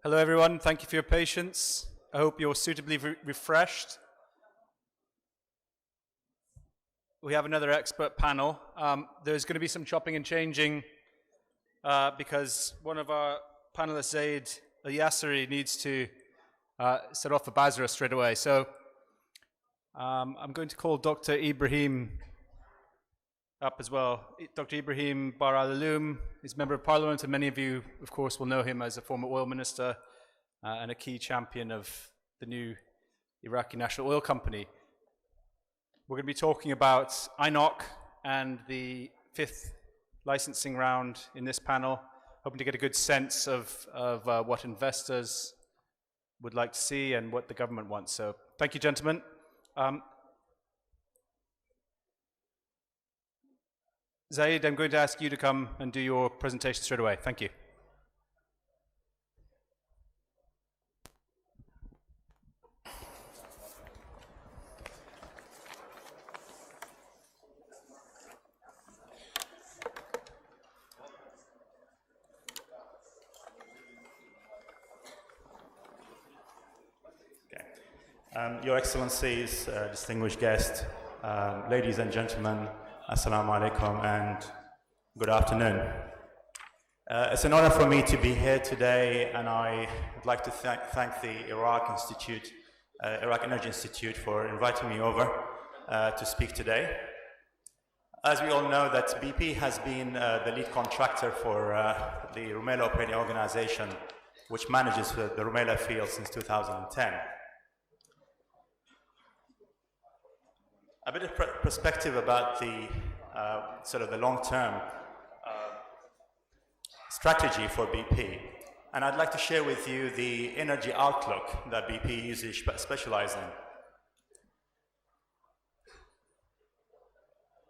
Hello everyone, thank you for your patience. I hope you're suitably refreshed. We have another expert panel. There's going to be some chopping and changing because one of our panelists, Zaid Al-Yasseri, needs to set off for Basra straight away. So I'm going to call Dr. Ibrahim up as well. Dr. Ibrahim Bar Al-Aloom is Member of Parliament, and many of you, of course, will know him as a former oil minister and a key champion of the new Iraqi National Oil Company. We're going to be talking about INOC and the 5th licensing round in this panel, hoping to get a good sense of what investors would like to see and what the government wants. So thank you, gentlemen. Zaid, I'm going to ask you to come and do your presentation straight away. Thank you. Your Excellencies, distinguished guests, ladies and gentlemen, Assalamu alaikum and good afternoon. It's an honor for me to be here today, and I would like to thank the Iraq Energy Institute for inviting me over to speak today. As we all know, that BP has been the lead contractor for the Rumaila Operating Organization, which manages the Rumaila field since 2010. A bit of perspective about the sort of the long-term strategy for BP, and I'd like to share with you the energy outlook that BP usually specializes in.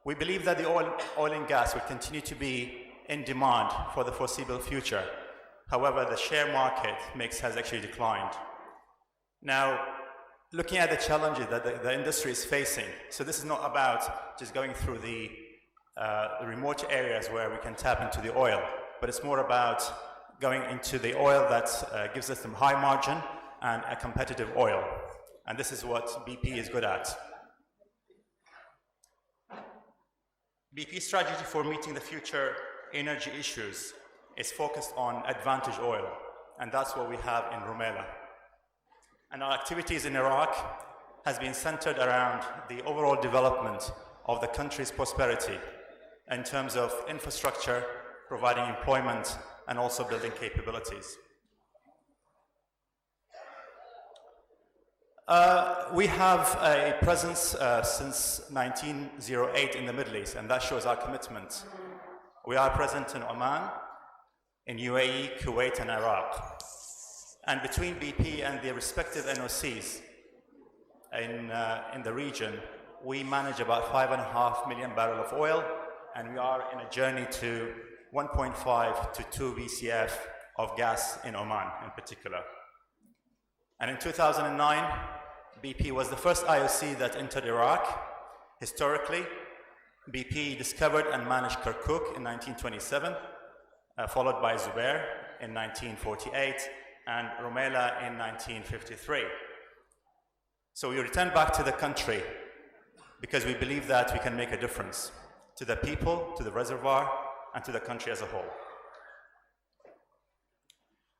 We believe that the oil and gas will continue to be in demand for the foreseeable future. However, the share market mix has actually declined. Now, looking at the challenges that the industry is facing, so this is not about just going through the remote areas where we can tap into the oil, but it's more about going into the oil that gives us some high margin and a competitive oil. And this is what BP is good at. BP's strategy for meeting the future energy issues is focused on advantage oil, and that's what we have in Rumaila. And our activities in Iraq has been centered around the overall development of the country's prosperity in terms of infrastructure, providing employment, and also building capabilities. We have a presence since 1908 in the Middle East, and that shows our commitment. We are present in Oman, in UAE, Kuwait, and Iraq. And between BP and the respective NOCs in the region, we manage about 5.5 million barrels of oil, and we are in a journey to 1.5 to 2 BCF of gas in Oman in particular. And in 2009, BP was the first IOC that entered Iraq. Historically, BP discovered and managed Kirkuk in 1927, followed by Zubair in 1948, and Rumaila in 1953. So we returned back to the country because we believe that we can make a difference to the people, to the reservoir, and to the country as a whole.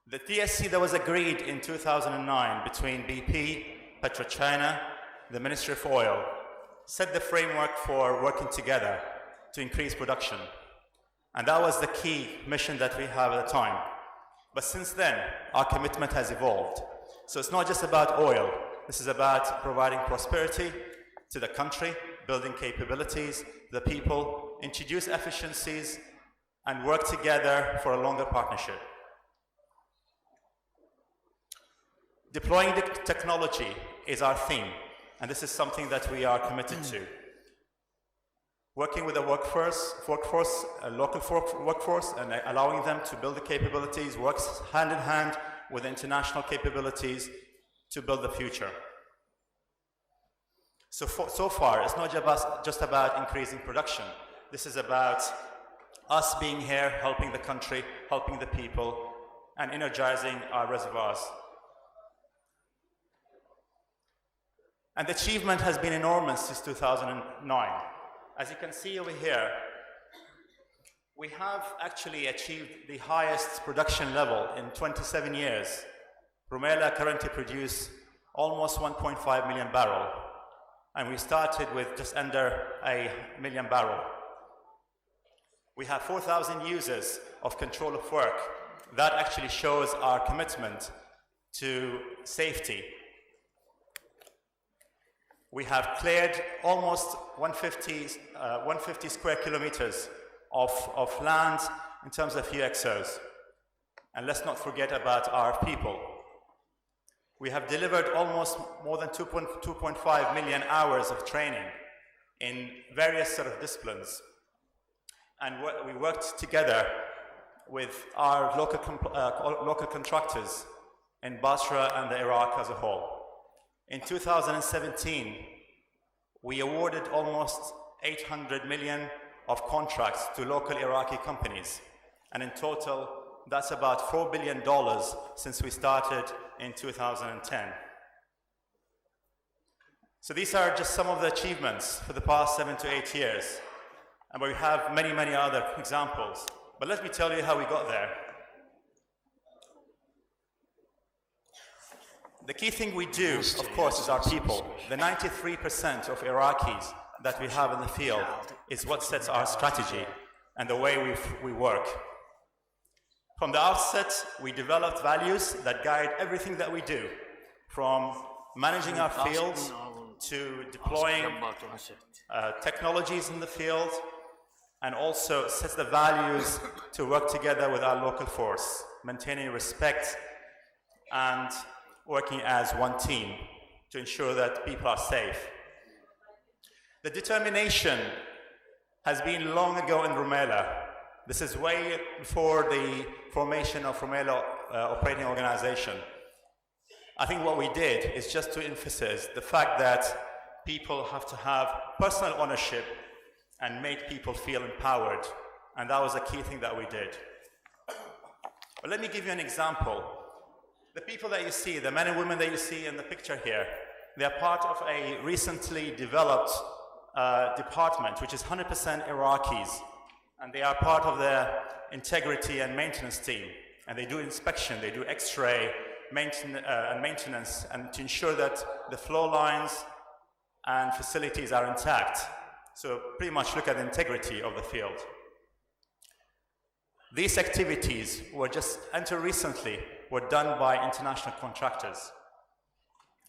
The TSC that was agreed in 2009 between BP, PetroChina, the Ministry of Oil, set the framework for working together to increase production. And that was the key mission that we have at the time. But since then, our commitment has evolved. So it's not just about oil. This is about providing prosperity to the country, building capabilities, the people, introduce efficiencies, and work together for a longer partnership. Deploying the technology is our theme, and this is something that we are committed to. Working with the workforce, a local workforce, and allowing them to build the capabilities works hand in hand with international capabilities to build the future. So far, it's not just about increasing production. This is about us being here, helping the country, helping the people, and energizing our reservoirs. And the achievement has been enormous since 2009. As you can see over here, we have actually achieved the highest production level in 27 years. Rumaila currently produces almost 1.5 million barrels, and we started with just under a million barrels. We have 4,000 users of control of work. That actually shows our commitment to safety. We have cleared almost 150 square kilometers of land in terms of UXOs. And let's not forget about our people. We have delivered almost more than 2.5 million hours of training in various sort of disciplines. And we worked together with our local contractors in Basra and the Iraq as a whole. In 2017, we awarded almost 800 million of contracts to local Iraqi companies. And in total, that's about $4 billion since we started in 2010. So these are just some of the achievements for the past 7 to 8 years. And we have many, many other examples. But let me tell you how we got there. The key thing we do, of course, is our people. The 93% of Iraqis that we have in the field is what sets our strategy and the way we work. From the outset, we developed values that guide everything that we do, from managing our fields to deploying technologies in the field, and also sets the values to work together with our local force, maintaining respect and working as one team to ensure that people are safe. The determination has been long ago in Rumaila. This is way before the formation of Rumaila Operating Organization. I think what we did is just to emphasize the fact that people have to have personal ownership and make people feel empowered. And that was a key thing that we did. But let me give you an example. The people that you see, the men and women that you see in the picture here, they are part of a recently developed department, which is 100% Iraqis. And they are part of the integrity and maintenance team. And they do inspection, they do X-ray and maintenance, and to ensure that the flow lines and facilities are intact. So pretty much look at the integrity of the field. These activities were just, until recently, were done by international contractors.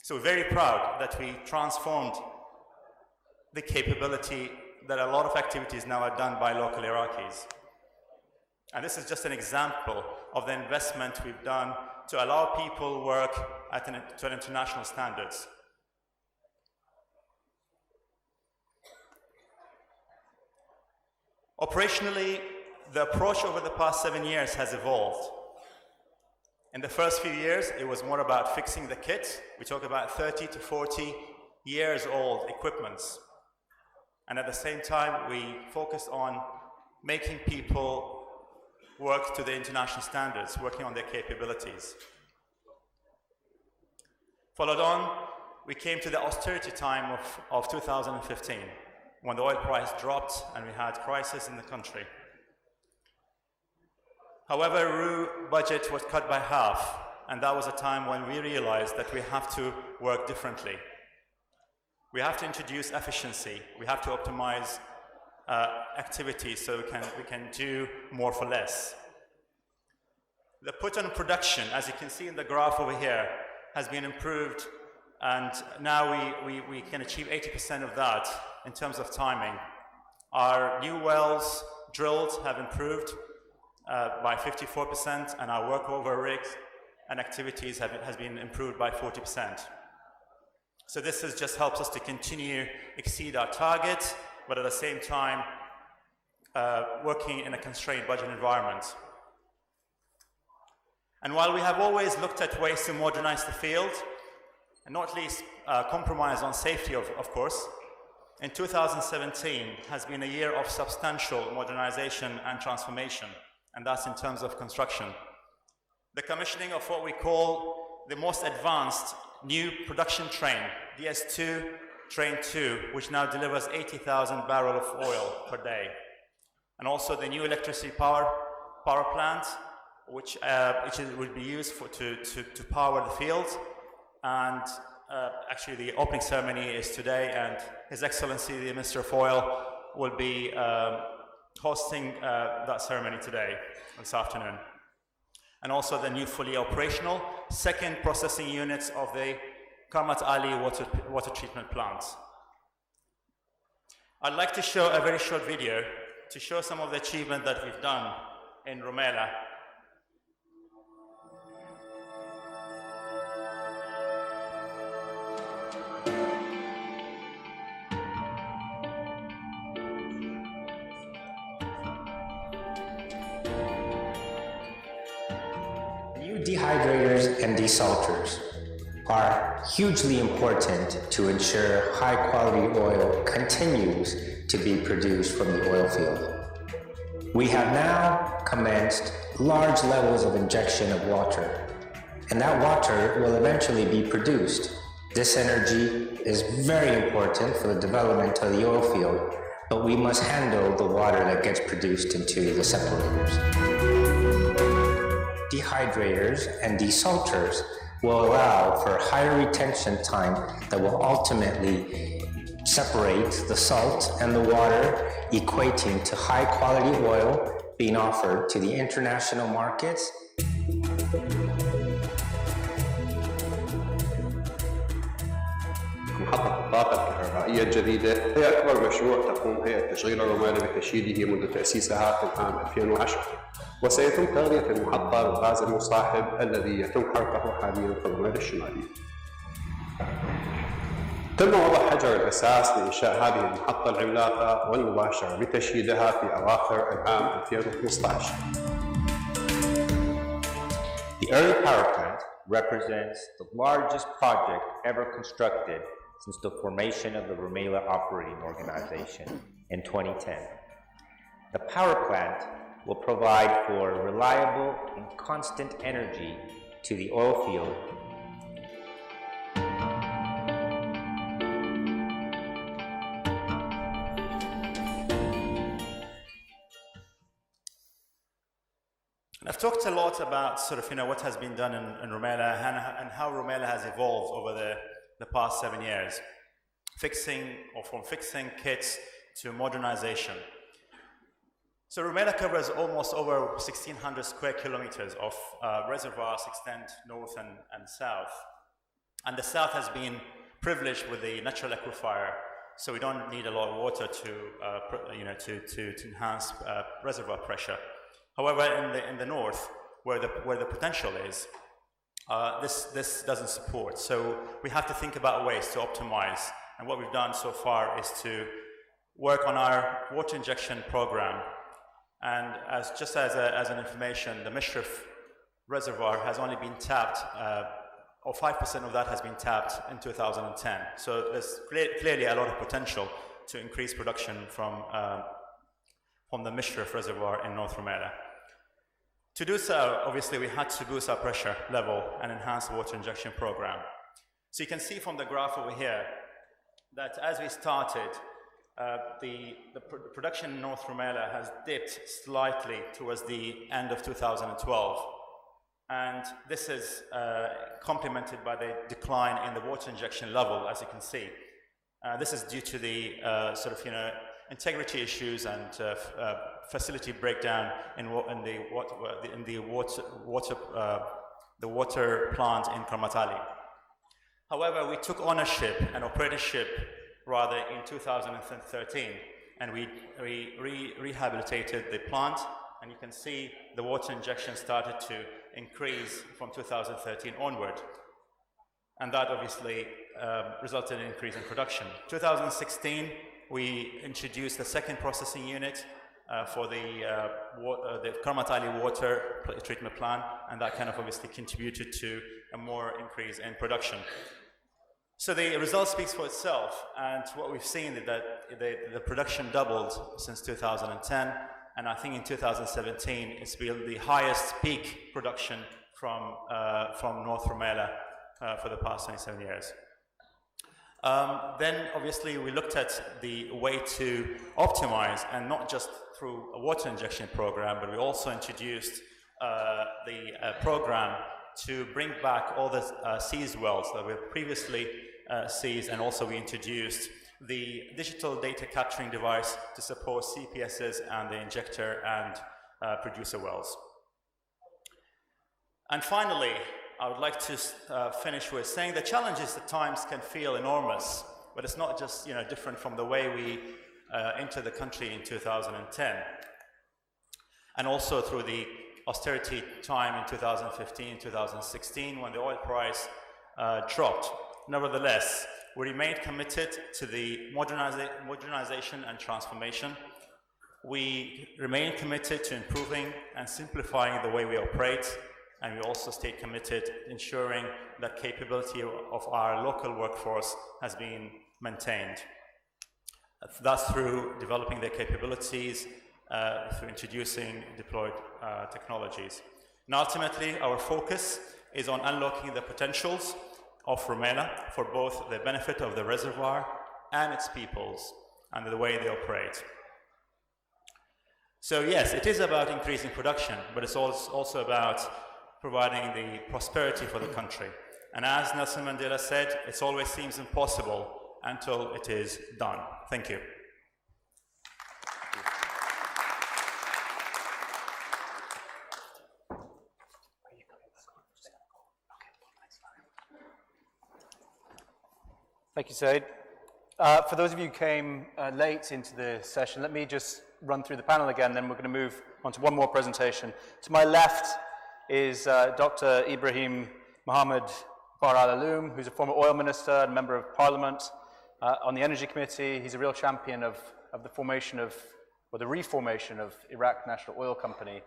So we're very proud that we transformed the capability that a lot of activities now are done by local Iraqis. And this is just an example of the investment we've done to allow people work to international standards. Operationally, the approach over the past 7 years has evolved. In the first few years, it was more about fixing the kit. We talk about 30 to 40 years old equipments. And at the same time, we focused on making people work to the international standards, working on their capabilities. Followed on, we came to the austerity time of 2015, when the oil price dropped and we had crisis in the country. However, RU budget was cut by half, and that was a time when we realized that we have to work differently. We have to introduce efficiency. We have to optimize activities so we can do more for less. The put on production, as you can see in the graph over here, has been improved, and now we can achieve 80% of that in terms of timing. Our new wells drilled have improved by 54%, and our workover rigs and activities has been improved by 40%. So this just helps us to continue exceed our target, but at the same time working in a constrained budget environment. And while we have always looked at ways to modernize the field, and not least compromise on safety, of course, in 2017 has been a year of substantial modernization and transformation, and that's in terms of construction. the commissioning of what we call the most advanced new production train, DS2 Train 2, which now delivers 80,000 barrels of oil per day. And also the new electricity power plant, which will be used to power the field. And actually the opening ceremony is today, and His Excellency the Minister of Oil will be hosting that ceremony today, this afternoon. And also the new fully operational second processing units of the Karmat Ali water treatment plant. I'd like to show a very short video to show some of the achievement that we've done in Rumaila. New dehydrators and desalters are hugely important to ensure high quality oil continues to be produced from the oil field. We have now commenced large levels of injection of water, and that water will eventually be produced. This energy is very important for the development of the oil field, but we must handle the water that gets produced into the separators. Dehydrators and desalters will allow for higher retention time that will ultimately separate the salt and the water, equating to high quality oil being offered to the international markets. محطة الطاقة الكهربائية الجديدة هي أكبر مشروع تقوم هيئة تشغيل الرماية بتشييده منذ تأسيسها في العام 2010، وسيتم تغذية المحطة بالغاز المصاحب الذي يتم حرقه حاليا في الرماية الشمالية. تم وضع حجر الأساس لإنشاء هذه المحطة العملاقة والمباشرة بتشييدها في أواخر العام 2015. The early power plant represents the largest project ever constructed since the formation of the Rumaila Operating Organization in 2010. The power plant will provide for reliable and constant energy to the oil field. I've talked a lot about what has been done in Rumaila and how Rumaila has evolved over the past 7 years, from fixing kits to modernization. So Rumaila covers almost over 1,600 square kilometers of reservoirs extend north and south. And the south has been privileged with the natural aquifer, so we don't need a lot of water to enhance reservoir pressure. However, in the north, where the potential is, this doesn't support. So we have to think about ways to optimize. And what we've done so far is to work on our water injection program. And as an information, the Mishrif reservoir has only been tapped, or 5% of that has been tapped in 2010. So there's clearly a lot of potential to increase production from the Mishrif reservoir in North Rumaila. To do so, obviously, we had to boost our pressure level and enhance the water injection program. So you can see from the graph over here that as we started, the production in North Rumaila has dipped slightly towards the end of 2012. And this is complemented by the decline in the water injection level, as you can see. This is due to the integrity issues and facility breakdown in the water plant in Karmat Ali. However, we took ownership and operatorship rather in 2013, and we rehabilitated the plant, and you can see the water injection started to increase from 2013 onward. And that obviously resulted in an increase in production. 2016, we introduced the second processing unit for the Karmat Ali water treatment plant, and that kind of obviously contributed to a more increase in production. So the result speaks for itself, and what we've seen is that the production doubled since 2010, and I think in 2017 it's been the highest peak production from North Rumaila for the past 27 years. Then obviously we looked at the way to optimize, and not just through a water injection program, but we also introduced the program to bring back all the seized wells that were previously seized, and also we introduced the digital data capturing device to support CPSs and the injector and producer wells. And finally, I would like to finish with saying the challenges at times can feel enormous, but it's not just different from the way we entered the country in 2010, and also through the austerity time in 2015, 2016, when the oil price dropped. Nevertheless, we remained committed to the modernization and transformation. We remain committed to improving and simplifying the way we operate, and we also stay committed ensuring that capability of our local workforce has been maintained. That's through developing their capabilities, through introducing deployed technologies. And ultimately, our focus is on unlocking the potentials of Rumaila for both the benefit of the reservoir and its peoples and the way they operate. So yes, it is about increasing production, but it's also about providing the prosperity for the country. And as Nelson Mandela said, it always seems impossible until it is done. Thank you. Thank you, Said. For those of you who came late into the session, let me just run through the panel again, then we're going to move on to one more presentation. To my left is Dr. Ibrahim Mohammed Bar Al-Aloom, who's a former oil minister and member of parliament on the Energy Committee. He's a real champion of the formation of, or the reformation of Iraq National Oil Company.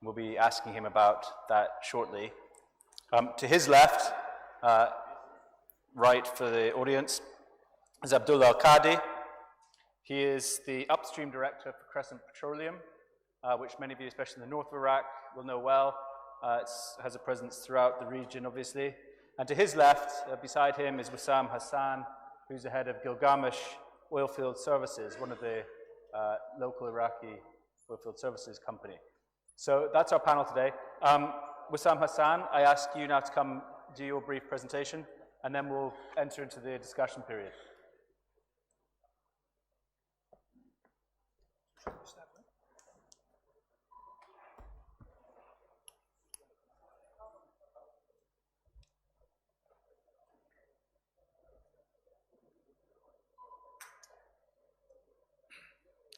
We'll be asking him about that shortly. To his left, right for the audience, is Abdullah Al-Qadi. He is the upstream director for Crescent Petroleum, which many of you, especially in the north of Iraq, will know well. It has a presence throughout the region, obviously. And to his left, beside him, is Wissam Hassan, who's the head of Gilgamesh Oilfield Services, one of the local Iraqi oilfield services company. So that's our panel today. Wissam Hassan, I ask you now to come do your brief presentation, and then we'll enter into the discussion period.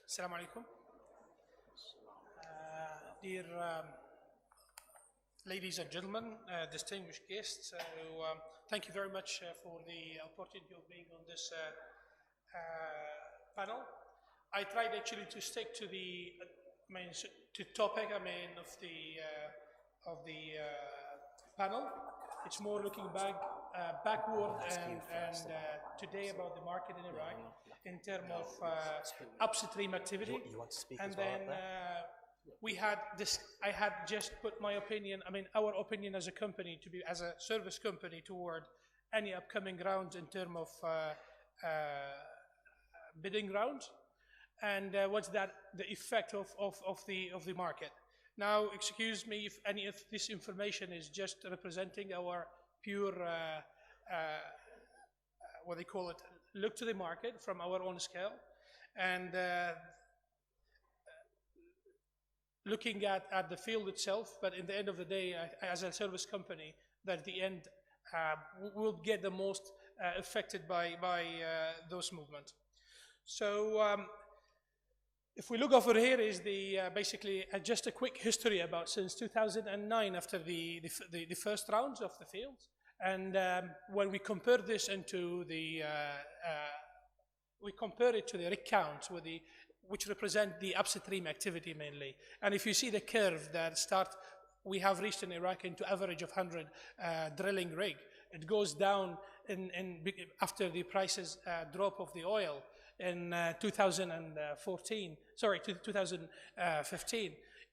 Assalamu alaikum. Dear ladies and gentlemen, distinguished guests, thank you very much for the opportunity of being on this panel. I tried actually to stick to the topic of the panel. It's more looking backward and today about the market in Iraq in terms of upstream activity. And then I had just put my opinion, our opinion as a company, as a service company, toward any upcoming rounds in terms of bidding rounds, and what's the effect of the market. Now, excuse me if any of this information is just representing our pure, what they call it, look to the market from our own scale, and looking at the field itself, but in the end of the day, as a service company, that at the end will get the most affected by those movements. So if we look over here is the basically just a quick history about since 2009 after the first rounds of the fields, and when we compare this into the we compare it to the rig counts with which represent the upstream activity mainly. And if you see the curve that we have reached in Iraq into average of 100 drilling rig. It goes down after the prices drop of the oil in 2015.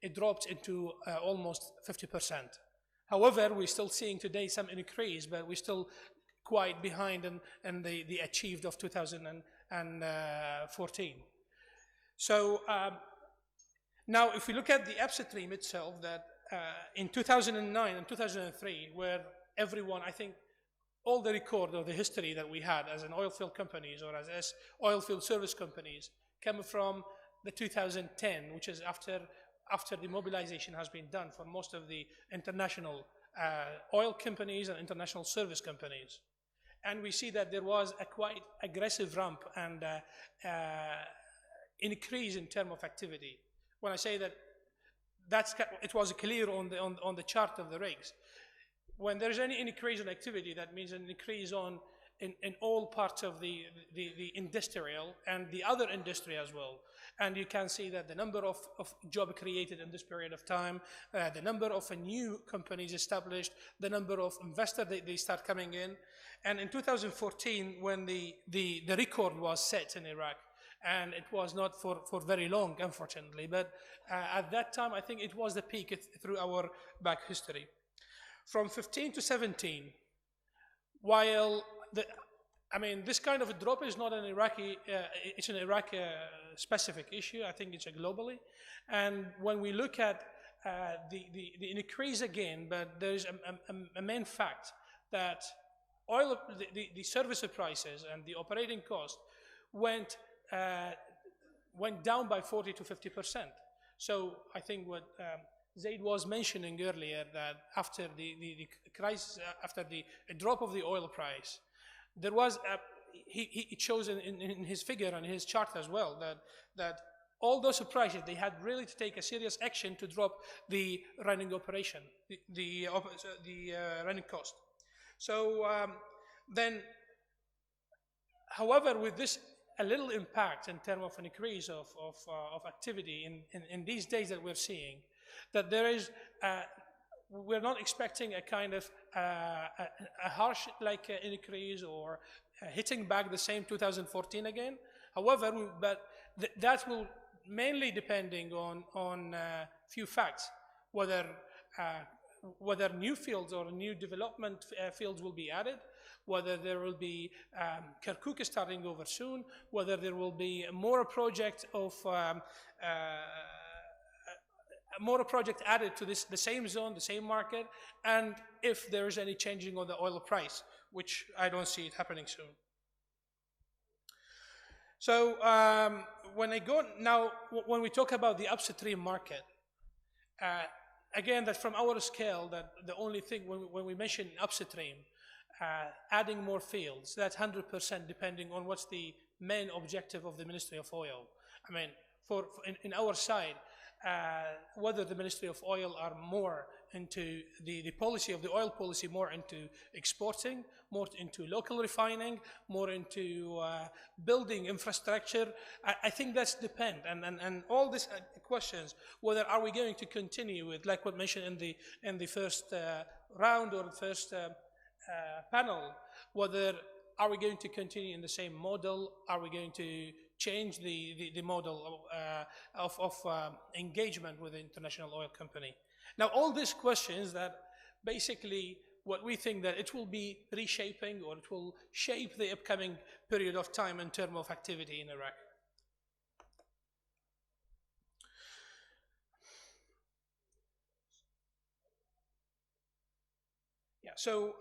It dropped into almost 50%. However, we're still seeing today some increase, but we're still quite behind in the achieved of 2014. So now if we look at the upstream itself, that in 2009 and 2003, where everyone, I think, all the record of the history that we had as an oil field companies or as oil field service companies came from the 2010, which is after the mobilization has been done for most of the international oil companies and international service companies. And we see that there was a quite aggressive ramp and increase in terms of activity. When I say that, it was clear on the chart of the rigs. When there's any increase in activity, that means an increase in all parts of the industrial and the other industry as well. And you can see that the number of jobs created in this period of time, the number of new companies established, the number of investors they start coming in. And in 2014, when the record was set in Iraq, and it was not for very long, unfortunately, but at that time, I think it was the peak through our back history. From 15 to 17, while this kind of a drop is not an Iraqi, it's an Iraqi specific issue. I think it's globally. And when we look at the increase again, but there's a main fact that the service prices and the operating cost went down by 40 to 50%. So I think what Zaid was mentioning earlier, that after the crisis, after the drop of the oil price, there was he shows in his figure and his chart as well that all those prices, they had really to take a serious action to drop the running operation, the running cost. So then, however, with this a little impact in terms of an increase of activity in these days that we're seeing, that there is, we're not expecting a kind of a harsh increase or hitting back the same 2014 again. However, that will mainly depending on few facts, whether new fields or new development fields will be added, whether there will be Kirkuk starting over soon, whether there will be more project added to the same zone, the same market, and if there is any changing on the oil price, which I don't see it happening soon. So when we talk about the upstream market, again, that from our scale, that the only thing when we mention upstream, adding more fields, that's 100% depending on what's the main objective of the Ministry of Oil. I mean, in our side, whether the Ministry of Oil are more into the policy of the oil policy, more into exporting, more into local refining, more into building infrastructure, I think that's depend. And all these questions, whether are we going to continue with, like what mentioned in the first round or the first panel, whether are we going to continue in the same model, are we going to change the model of engagement with the international oil company. Now, all these questions that basically what we think that it will be reshaping or it will shape the upcoming period of time in terms of activity in Iraq. Yeah, so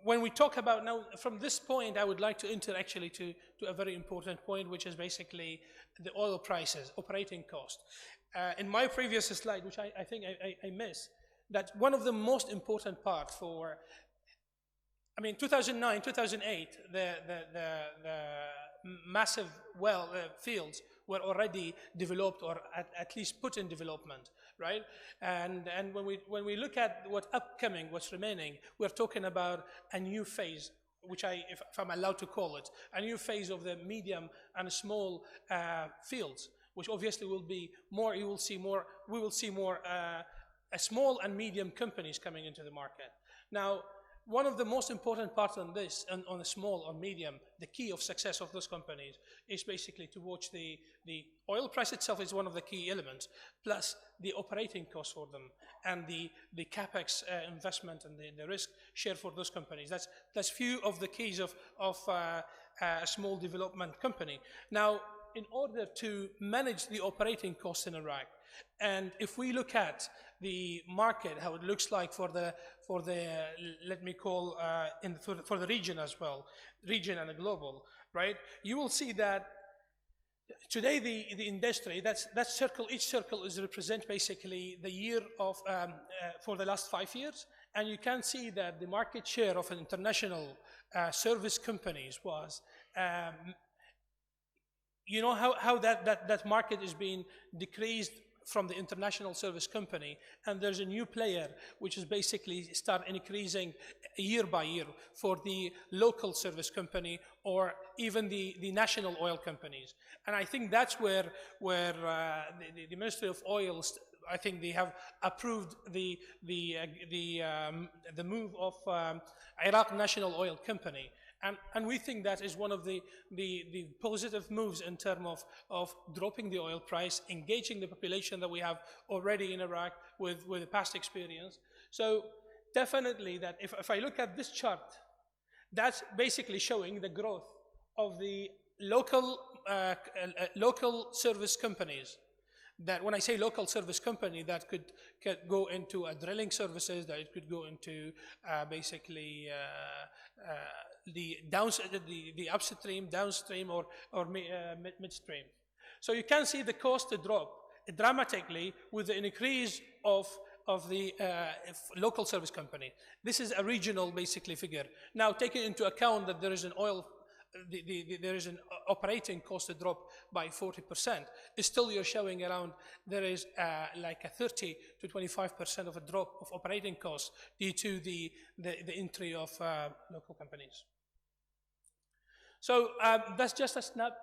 when we talk about now, from this point, I would like to enter actually to a very important point, which is basically the oil prices, operating cost. In my previous slide, which I think I missed, that one of the most important parts for, 2009, 2008, the massive fields were already developed or at least put in development, right? And when we look at what's upcoming, what's remaining, we're talking about a new phase, which if I'm allowed to call it, a new phase of the medium and small fields, which obviously will be more, we will see more small and medium companies coming into the market. Now, one of the most important parts on this, and on a small or medium, the key of success of those companies is basically to watch the oil price itself is one of the key elements, plus the operating costs for them, and the capex investment and the risk share for those companies. That's few of the keys of a small development company. Now, in order to manage the operating costs in Iraq, and if we look at the market, how it looks like for the let me call for the region as well, region and the global, right? You will see that today the industry, that circle, each circle is represent basically the year of for the last 5 years, and you can see that the market share of international service companies was. You know how that market is being decreased from the international service company, and there's a new player which is basically start increasing year by year for the local service company or even the national oil companies. And I think that's where the Ministry of Oil, I think they have approved the move of Iraq National Oil Company. And we think that is one of the positive moves in terms of dropping the oil price, engaging the population that we have already in Iraq with the past experience. So definitely that if I look at this chart, that's basically showing the growth of the local service companies. That when I say local service company, that could go into drilling services, that it could go into basically the upstream, downstream, or midstream. So you can see the cost drop dramatically with the increase of the local service company. This is a regional basically figure. Now taking into account that there is an oil, there is an operating cost drop by 40%, still you're showing around there is like a 30 to 25% of a drop of operating costs due to the entry of local companies. So that's just a snap,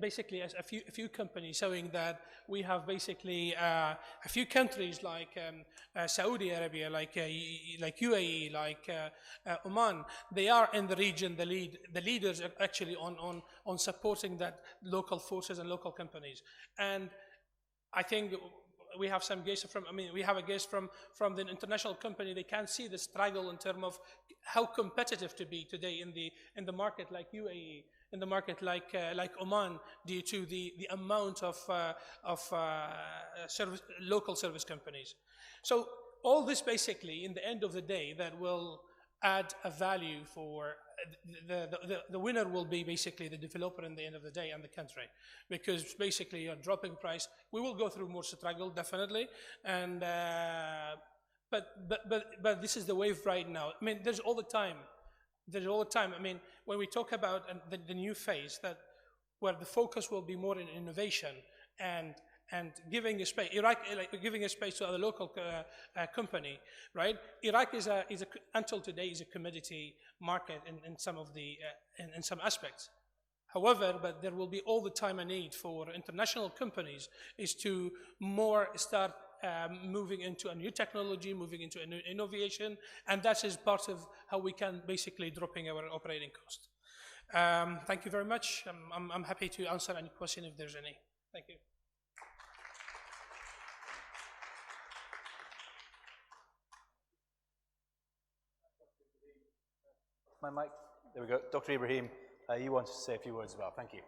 basically as a few companies showing that we have basically a few countries like Saudi Arabia, like UAE, like Oman. They are in the region, the leaders are actually on supporting that local forces and local companies. And I think we have some guests we have a guest from the international company. They can see the struggle in terms of how competitive to be today in the market like UAE, in the market like Oman, due to the amount of local service companies. So all this basically, in the end of the day, that will add a value for the winner will be basically the developer in the end of the day and the country, because basically you're dropping price. We will go through more struggle definitely, and but this is the wave right now. I mean, there's all the time. I mean, when we talk about the new phase, that where the focus will be more in innovation and giving a space, Iraq, like giving a space to other local company, right? Iraq is until today is a commodity market in some of the in some aspects. However, but there will be all the time a need for international companies is to more start moving into a new technology, moving into a new innovation, and that is part of how we can basically dropping our operating cost. Thank you very much. I'm happy to answer any question if there's any. Thank you. My mic. There we go. Dr. Ibrahim, you want to say a few words as well. Thank you.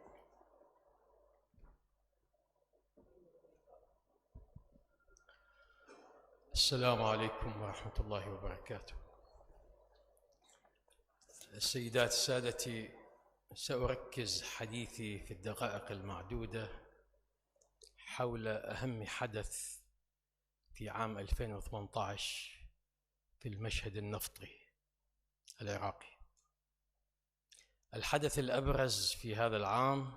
السلام عليكم ورحمة الله وبركاته. السيدات سادتي، سأركز حديثي في الدقائق المعدودة حول أهم حدث في عام 2018 في المشهد النفطي العراقي. الحدث الأبرز في هذا العام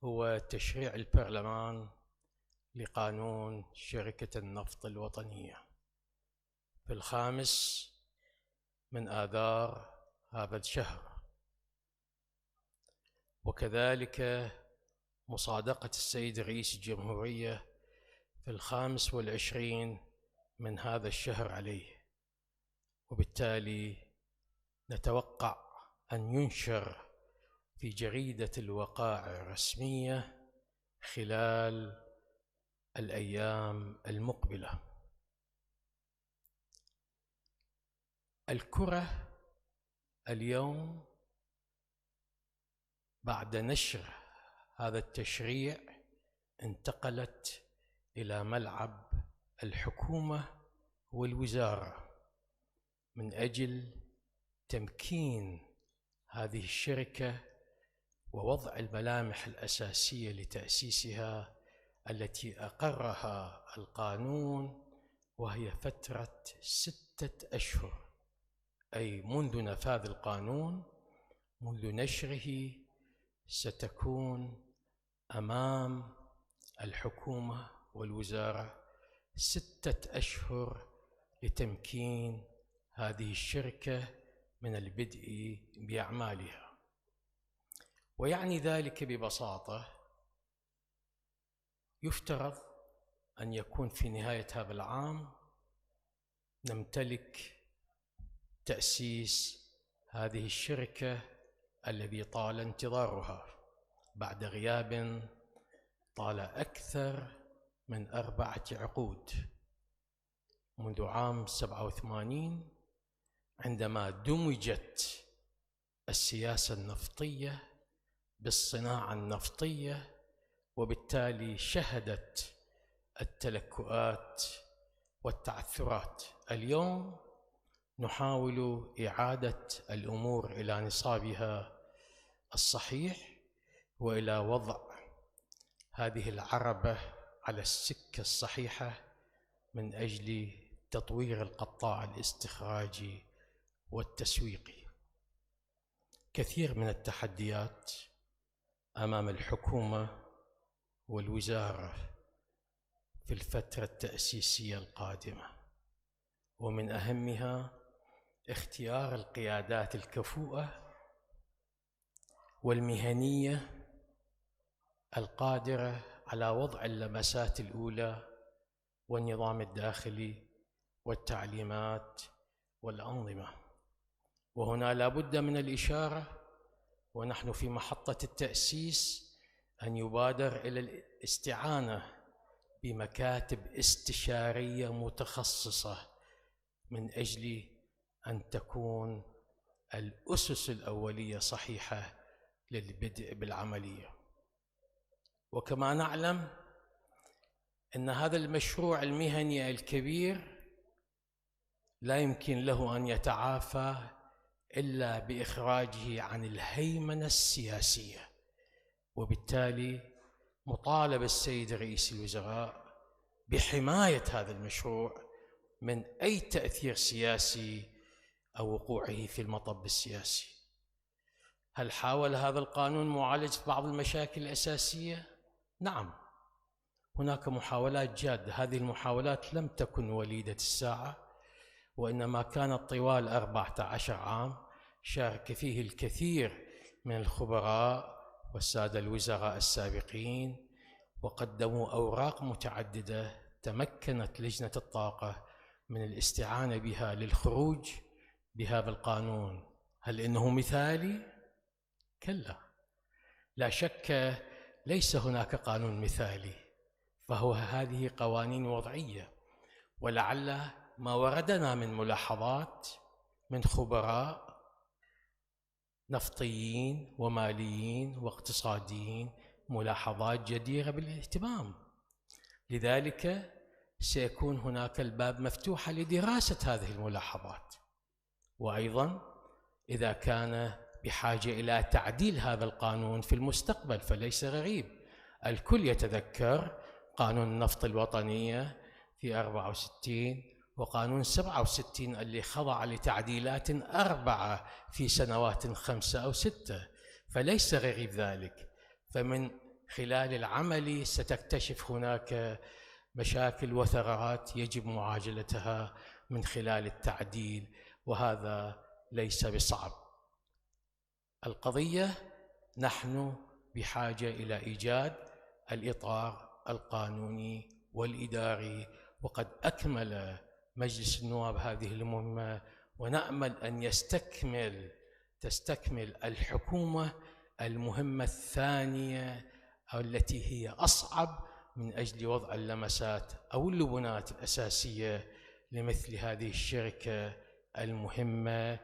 هو تشريع البرلمان لقانون شركة النفط الوطنية في 5 من آذار هذا الشهر، وكذلك مصادقة السيد رئيس الجمهورية في 25 من هذا الشهر عليه، وبالتالي نتوقع أن ينشر في جريدة الوقائع الرسمية خلال الأيام المقبلة. الكرة اليوم بعد نشر هذا التشريع انتقلت إلى ملعب الحكومة والوزارة من أجل تمكين هذه الشركة ووضع الملامح الأساسية لتأسيسها التي أقرها القانون، وهي فترة 6 أشهر، أي منذ نفاذ القانون، منذ نشره ستكون أمام الحكومة والوزارة 6 أشهر لتمكين هذه الشركة من البدء بأعمالها. ويعني ذلك ببساطة يفترض أن يكون في نهاية هذا العام نمتلك تأسيس هذه الشركة الذي طال انتظارها بعد غياب طال أكثر من 4 عقود، منذ عام 87 عندما دمجت السياسة النفطية بالصناعة النفطية، وبالتالي شهدت التلكؤات والتعثرات. اليوم نحاول إعادة الأمور إلى نصابها الصحيح وإلى وضع هذه العربة على السكة الصحيحة من أجل تطوير القطاع الاستخراجي والتسويقي. كثير من التحديات أمام الحكومة والوزارة في الفترة التأسيسية القادمة، ومن أهمها اختيار القيادات الكفؤة والمهنية القادرة على وضع اللمسات الأولى والنظام الداخلي والتعليمات والأنظمة. وهنا لا بد من الإشارة ونحن في محطة التأسيس أن يبادر إلى الاستعانة بمكاتب استشارية متخصصة من أجل أن تكون الأسس الأولية صحيحة للبدء بالعملية. وكما نعلم أن هذا المشروع المهني الكبير لا يمكن له أن يتعافى إلا بإخراجه عن الهيمنة السياسية، وبالتالي مطالب السيد رئيس الوزراء بحماية هذا المشروع من أي تأثير سياسي أو وقوعه في المطب السياسي. هل حاول هذا القانون معالجة بعض المشاكل الأساسية؟ نعم، هناك محاولات جادة. هذه المحاولات لم تكن وليدة الساعة، وإنما كانت طوال 14 عام شارك فيه الكثير من الخبراء والسادة الوزراء السابقين، وقدموا أوراق متعددة تمكنت لجنة الطاقة من الاستعانة بها للخروج بهذا القانون. هل إنه مثالي؟ كلا، لا شك ليس هناك قانون مثالي، فهو هذه قوانين وضعية. ولعل ما وردنا من ملاحظات من خبراء نفطيين وماليين واقتصاديين ملاحظات جديرة بالاهتمام، لذلك سيكون هناك الباب مفتوح لدراسة هذه الملاحظات. وأيضا إذا كان بحاجة إلى تعديل هذا القانون في المستقبل فليس غريب. الكل يتذكر قانون النفط الوطنية في 64 وقانون 67 اللي خضع لتعديلات 4 في سنوات 5 أو 6، فليس غريب ذلك. فمن خلال العمل ستكتشف هناك مشاكل وثغرات يجب معالجتها من خلال التعديل، وهذا ليس بصعب. القضية نحن بحاجة إلى إيجاد الإطار القانوني والإداري، وقد أكمل مجلس النواب هذه المهمة ونأمل أن تستكمل الحكومة المهمة الثانية التي هي أصعب من أجل وضع اللمسات أو اللبنات الأساسية لمثل هذه الشركة المهمة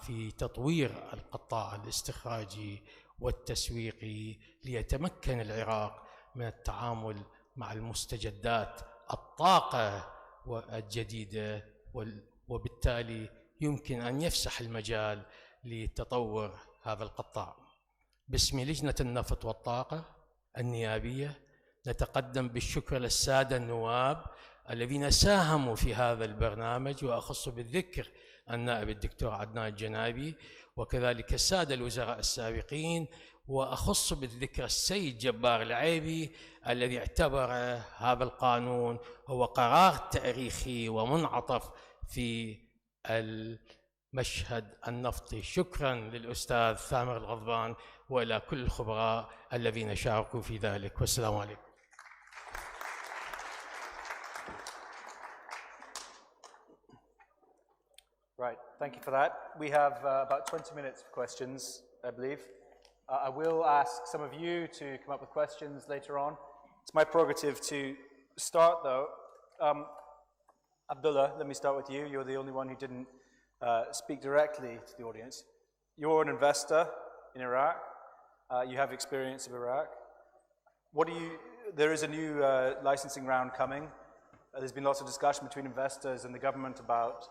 في تطوير القطاع الاستخراجي والتسويقي ليتمكن العراق من التعامل مع المستجدات الطاقة الجديدة، وبالتالي يمكن أن يفسح المجال لتطور هذا القطاع. باسم لجنة النفط والطاقة النيابية نتقدم بالشكر للسادة النواب الذين ساهموا في هذا البرنامج، وأخص بالذكر النائب الدكتور عدنان الجنابي، وكذلك السادة الوزراء السابقين، وأخص بالذكر السيد جبار العيبي الذي اعتبر هذا القانون هو قرار تاريخي ومنعطف في المشهد النفطي. شكرا للأستاذ ثامر الغضبان وإلى كل الخبراء الذين شاركوا في ذلك، والسلام عليكم. Right, thank you for that. We have about 20 minutes for questions, I believe. I will ask some of you to come up with questions later on. It's my prerogative to start, though. Abdullah, let me start with you. You're the only one who didn't speak directly to the audience. You're an investor in Iraq. You have experience of Iraq. There is a new licensing round coming. There's been lots of discussion between investors and the government about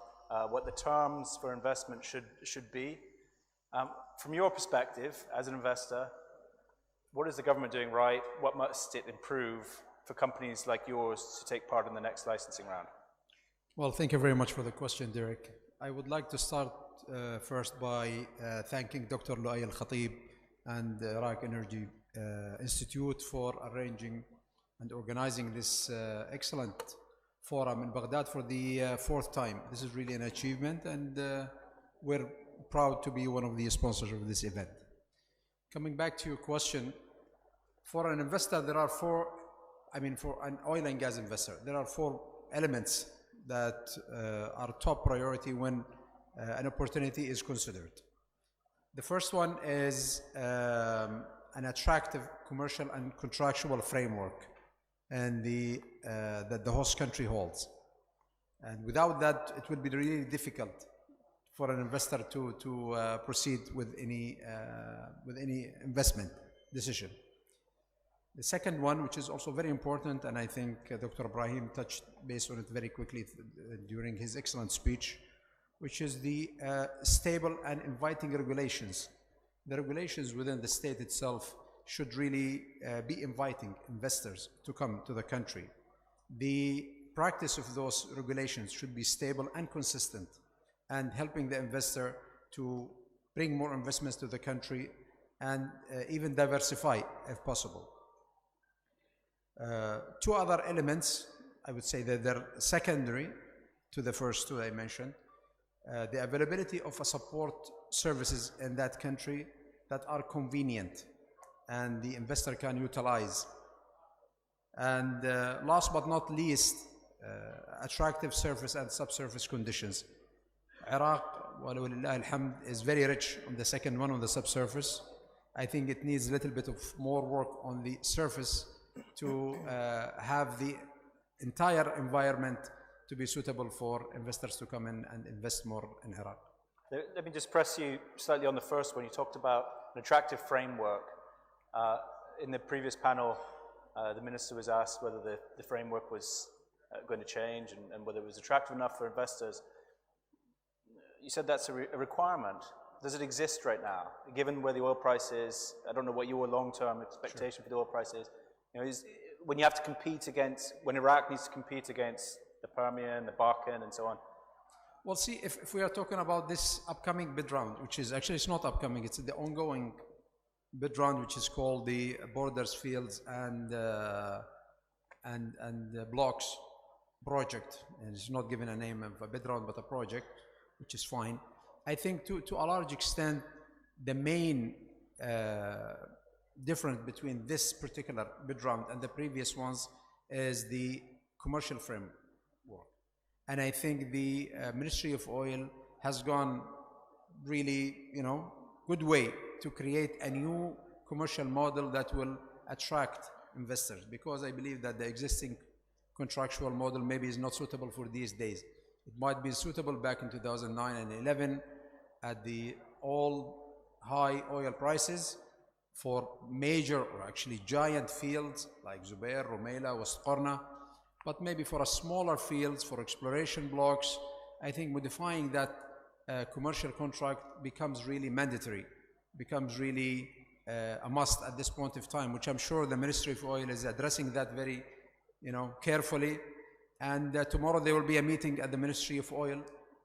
what the terms for investment should be. From your perspective as an investor, what is the government doing right? What must it improve for companies like yours to take part in the next licensing round? Well, thank you very much for the question, Derek. I would like to start first by thanking Dr. Luqائع Al-Khatib and the Iraq Energy Institute for arranging and organizing this excellent forum in Baghdad for the fourth time. This is really an achievement, and we're proud to be one of the sponsors of this event. Coming back to your question, for an investor, there are for an oil and gas investor, there are four elements that are top priority when an opportunity is considered. The first one is an attractive commercial and contractual framework and that the host country holds. And without that, it will be really difficult for an investor to proceed with any investment decision. The second one, which is also very important, and I think Dr. Ibrahim touched base on it very quickly during his excellent speech, which is the stable and inviting regulations. The regulations within the state itself should really be inviting investors to come to the country. The practice of those regulations should be stable and consistent, and helping the investor to bring more investments to the country and even diversify if possible. Two other elements, I would say that they're secondary to the first two I mentioned. The availability of support services in that country that are convenient and the investor can utilize. And last but not least, attractive surface and subsurface conditions. Iraq, walillah alhamd, is very rich on the second one, on the subsurface. I think it needs a little bit of more work on the surface to have the entire environment to be suitable for investors to come in and invest more in Iraq. Let me just press you slightly on the first one. You talked about an attractive framework. In the previous panel, the minister was asked whether the framework was going to change and whether it was attractive enough for investors. You said that's a requirement. Does it exist right now? Given where the oil price is, I don't know what your long-term expectation for the oil price is. You know, when you have to compete against, when Iraq needs to compete against the Permian, the Bakken, and so on. Well, see, if we are talking about this upcoming bid round, which is actually, it's not upcoming, it's the ongoing bid round, which is called the Borders, Fields, and Blocks project. And it's not given a name of a bid round, but a project, which is fine. I think to a large extent, the main difference between this particular bid round and the previous ones is the commercial framework. And I think the Ministry of Oil has gone really, good way to create a new commercial model that will attract investors, because I believe that the existing contractual model maybe is not suitable for these days. It might be suitable back in 2009 and 11 at the all high oil prices for major, or actually giant fields like Zubair, Rumaila, West Qarna. But maybe for a smaller fields, for exploration blocks, I think modifying that commercial contract becomes really mandatory, becomes really a must at this point of time, which I'm sure the Ministry of Oil is addressing that very, carefully. And tomorrow there will be a meeting at the Ministry of Oil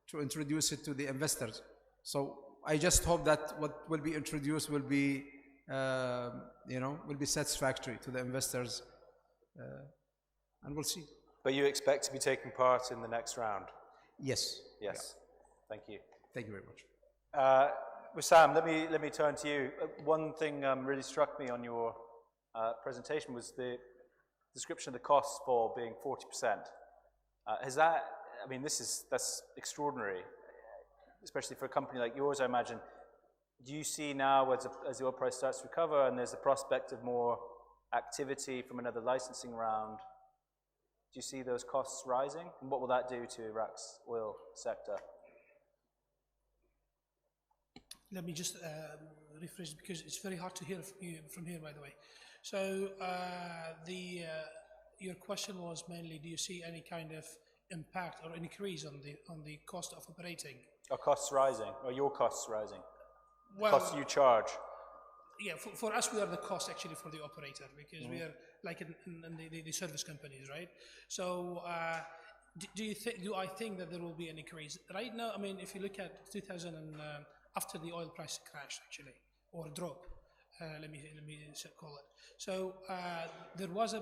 to introduce it to the investors. So I just hope that what will be introduced will be, will be satisfactory to the investors, and we'll see. But you expect to be taking part in the next round? Yes. Yes. Yeah. Thank you. Thank you very much. Wissam, let me turn to you. One thing really struck me on your presentation was the description of the costs for being 40%. Has that? I mean, that's extraordinary, especially for a company like yours, I imagine. Do you see now, as the oil price starts to recover and there's the prospect of more activity from another licensing round, do you see those costs rising? And what will that do to Iraq's oil sector? Let me just rephrase, because it's very hard to hear from here, by the way. So your question was mainly, do you see any kind of impact or increase on the cost of operating? Are costs rising, or your costs rising? Well, costs you charge? Yeah, for us, we are the cost actually for the operator, because we are like in the service companies, right? So do I think that there will be an increase? Right now, I mean, if you look at 2000 and after the oil price crash, actually, or drop, let me call it. So there was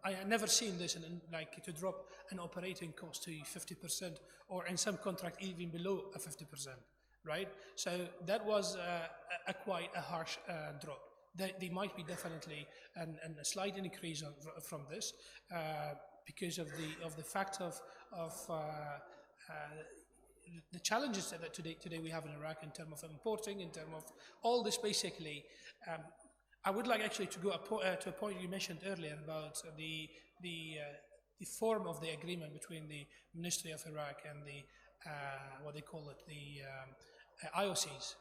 I had never seen this, to drop an operating cost to 50%, or in some contract even below a 50%, right? So that was quite a harsh drop. There might be definitely a slight increase from this because of the fact of the challenges that today we have in Iraq in terms of importing, in terms of all this basically. I would like actually to go to a point you mentioned earlier about the form of the agreement between the Ministry of Iraq and the what they call it, the IOCs.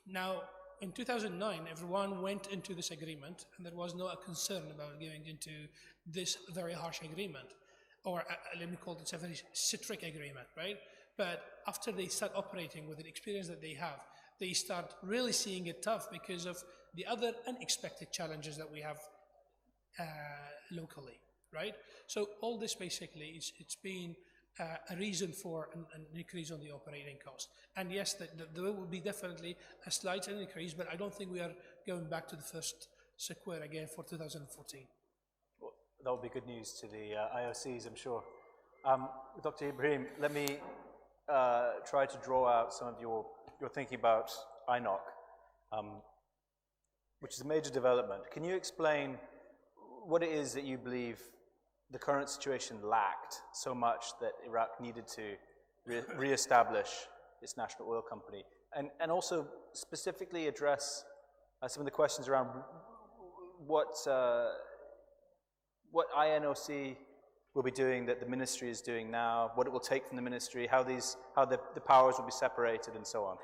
Now, in 2009, everyone went into this agreement, and there was no concern about going into this very harsh agreement, or let me call it a very strict agreement, right? But after they start operating with the experience that they have, they start really seeing it tough because of the other unexpected challenges that we have locally, right? So all this basically, it's been a reason for an increase on the operating cost. And yes, there will be definitely a slight increase, but I don't think we are going back to the first square again for 2014. Well, that will be good news to the IOCs, I'm sure. Dr. Ibrahim, let me try to draw out some of your thinking about INOC, which is a major development. Can you explain what it is that you believe the current situation lacked so much that Iraq needed to re-establish its national oil company, and also specifically address some of the questions around what INOC will be doing that the ministry is doing now, what it will take from the ministry, how the powers will be separated, and so on.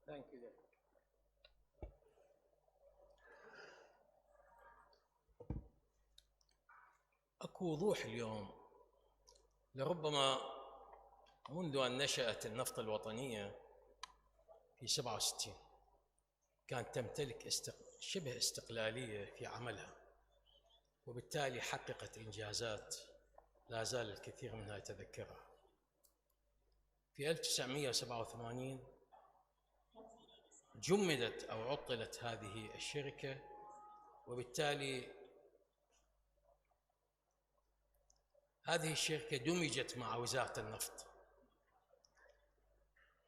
Thank you. اكو وضوح اليوم، لربما منذ ان نشأت النفط الوطنيه في 67 كانت تمتلك شبه استقلاليه في عملها، وبالتالي حققت انجازات لا زال الكثير منها يتذكرها. في 1987 جمدت او عطلت هذه الشركه، وبالتالي هذه الشركة دمجت مع وزارة النفط،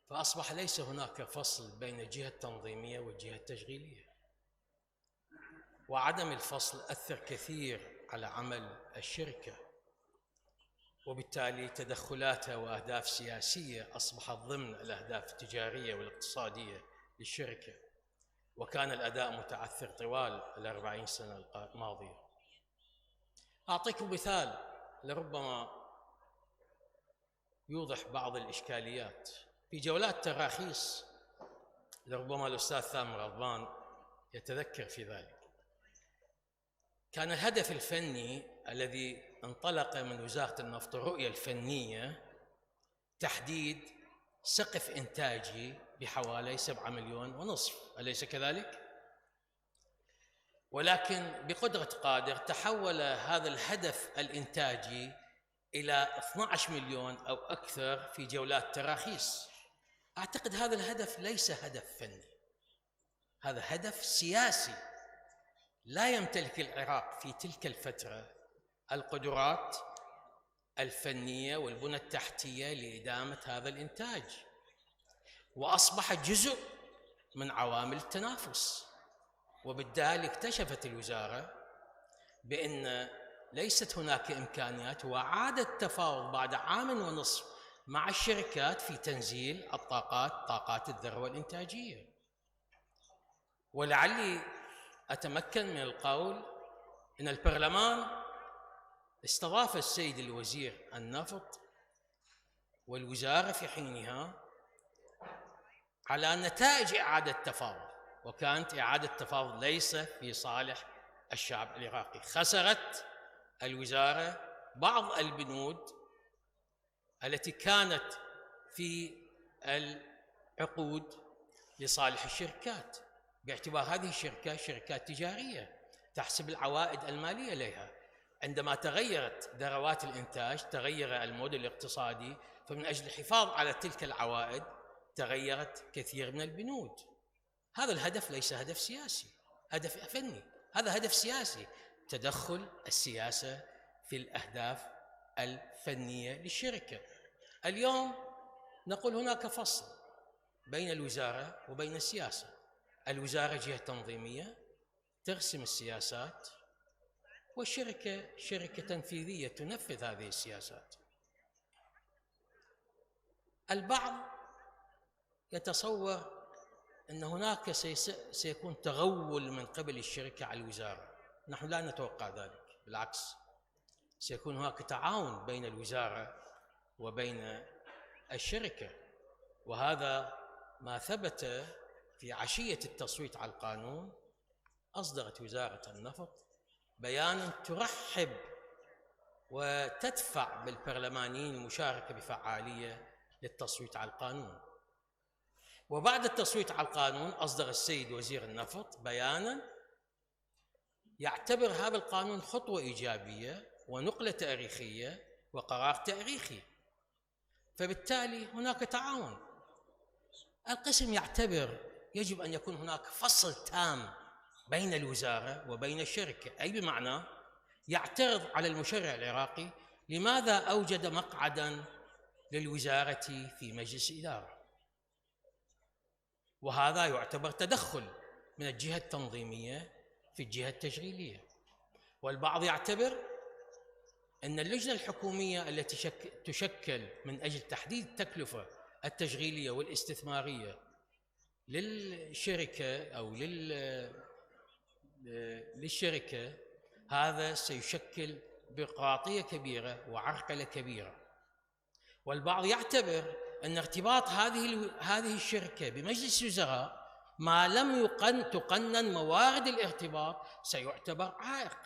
فأصبح ليس هناك فصل بين الجهة التنظيمية والجهة التشغيلية، وعدم الفصل أثر كثير على عمل الشركة. وبالتالي تدخلاتها وأهداف سياسية أصبحت ضمن الأهداف التجارية والاقتصادية للشركة، وكان الأداء متعثر طوال ال40 سنة الماضية. أعطيكم مثال لربما يوضح بعض الإشكاليات. في جولات تراخيص، لربما الأستاذ ثامر غضبان يتذكر في ذلك، كان الهدف الفني الذي انطلق من وزارة النفط، الرؤية الفنية، تحديد سقف إنتاجي بحوالي 7.5 مليون، أليس كذلك؟ ولكن بقدرة قادر تحول هذا الهدف الإنتاجي إلى 12 مليون أو أكثر في جولات تراخيص. أعتقد هذا الهدف ليس هدف فني، هذا هدف سياسي. لا يمتلك العراق في تلك الفترة القدرات الفنية والبنى التحتية لإدامة هذا الإنتاج، وأصبح جزء من عوامل التنافس. وبالتالي اكتشفت الوزارة بأن ليست هناك إمكانيات، وعادت التفاوض بعد 1.5 عام مع الشركات في تنزيل طاقات الذروة الإنتاجية. ولعلي أتمكن من القول أن البرلمان استضاف السيد الوزير النفط والوزارة في حينها على نتائج إعادة التفاوض، وكانت إعادة التفاوض ليس في صالح الشعب العراقي. خسرت الوزارة بعض البنود التي كانت في العقود لصالح الشركات، باعتبار هذه الشركة شركات تجارية تحسب العوائد المالية لها. عندما تغيرت ذروات الإنتاج تغير الموديل الاقتصادي، فمن أجل الحفاظ على تلك العوائد تغيرت كثير من البنود. هذا الهدف ليس هدف سياسي، هدف فني، هذا هدف سياسي، تدخل السياسة في الأهداف الفنية للشركة. اليوم نقول هناك فصل بين الوزارة وبين السياسة. الوزارة جهة تنظيمية ترسم السياسات، والشركة شركة تنفيذية تنفذ هذه السياسات. البعض يتصور أن هناك سيكون تغول من قبل الشركة على الوزارة. نحن لا نتوقع ذلك، بالعكس سيكون هناك تعاون بين الوزارة وبين الشركة، وهذا ما ثبت في عشية التصويت على القانون. أصدرت وزارة النفط بيانا ترحب وتدفع بالبرلمانيين المشاركة بفعالية للتصويت على القانون. وبعد التصويت على القانون أصدر السيد وزير النفط بيانا يعتبر هذا القانون خطوة إيجابية ونقلة تاريخية وقرار تاريخي، فبالتالي هناك تعاون. القسم يعتبر يجب أن يكون هناك فصل تام بين الوزارة وبين الشركة، أي بمعنى يعترض على المشرع العراقي لماذا أوجد مقعدا للوزارة في مجلس إدارة، وهذا يعتبر تدخل من الجهة التنظيمية في الجهة التشغيلية. والبعض يعتبر أن اللجنة الحكومية التي تشكل من أجل تحديد التكلفة التشغيلية والاستثمارية للشركة أو للشركة هذا سيشكل بيروقراطية كبيرة وعرقلة كبيرة. والبعض يعتبر أن ارتباط هذه الشركة بمجلس الوزراء ما لم تقنن موارد الارتباط سيعتبر عائق.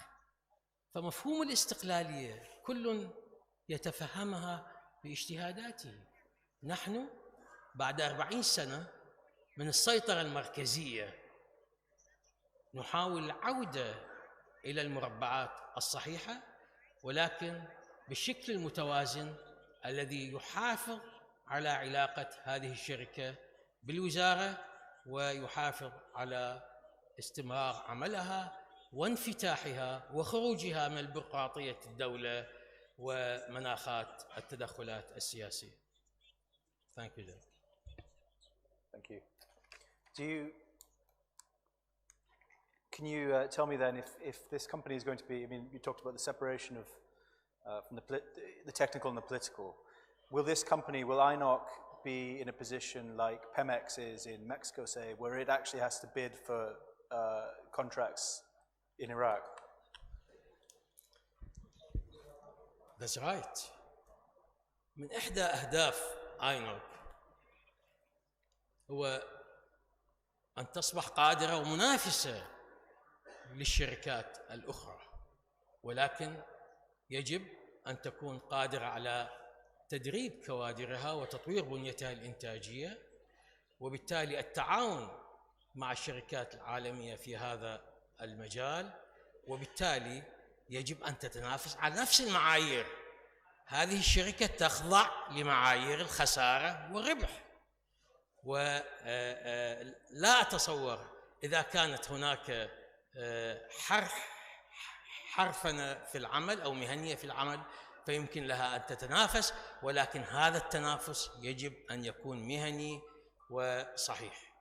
فمفهوم الاستقلالية كل يتفهمها باجتهاداته. نحن بعد 40 سنة من السيطرة المركزية نحاول العودة إلى المربعات الصحيحة، ولكن بالشكل المتوازن الذي يحافظ على علاقة هذه الشركة بالوزارة ويحافظ على استمرار عملها وانفتاحها وخروجها من بيروقراطية الدولة ومناخات التدخلات السياسية. Thank you. Thank you. Can you tell me then if this company is going to be, I mean, you talked about the separation of from the technical and the political. Will this company, will INOC be in a position like Pemex is in Mexico, say, where it actually has to bid for contracts in Iraq? That's right. من إحدى أهداف آينوك هو أن تصبح قادرة ومنافسة للشركات الأخرى، ولكن يجب أن تكون قادرة على تدريب كوادرها وتطوير بنيتها الإنتاجية، وبالتالي التعاون مع الشركات العالمية في هذا المجال، وبالتالي يجب أن تتنافس على نفس المعايير. هذه الشركة تخضع لمعايير الخسارة والربح، ولا أتصور إذا كانت هناك حرفنة في العمل أو مهنية في العمل فيمكن لها أن تتنافس، ولكن هذا التنافس يجب أن يكون مهني وصحيح.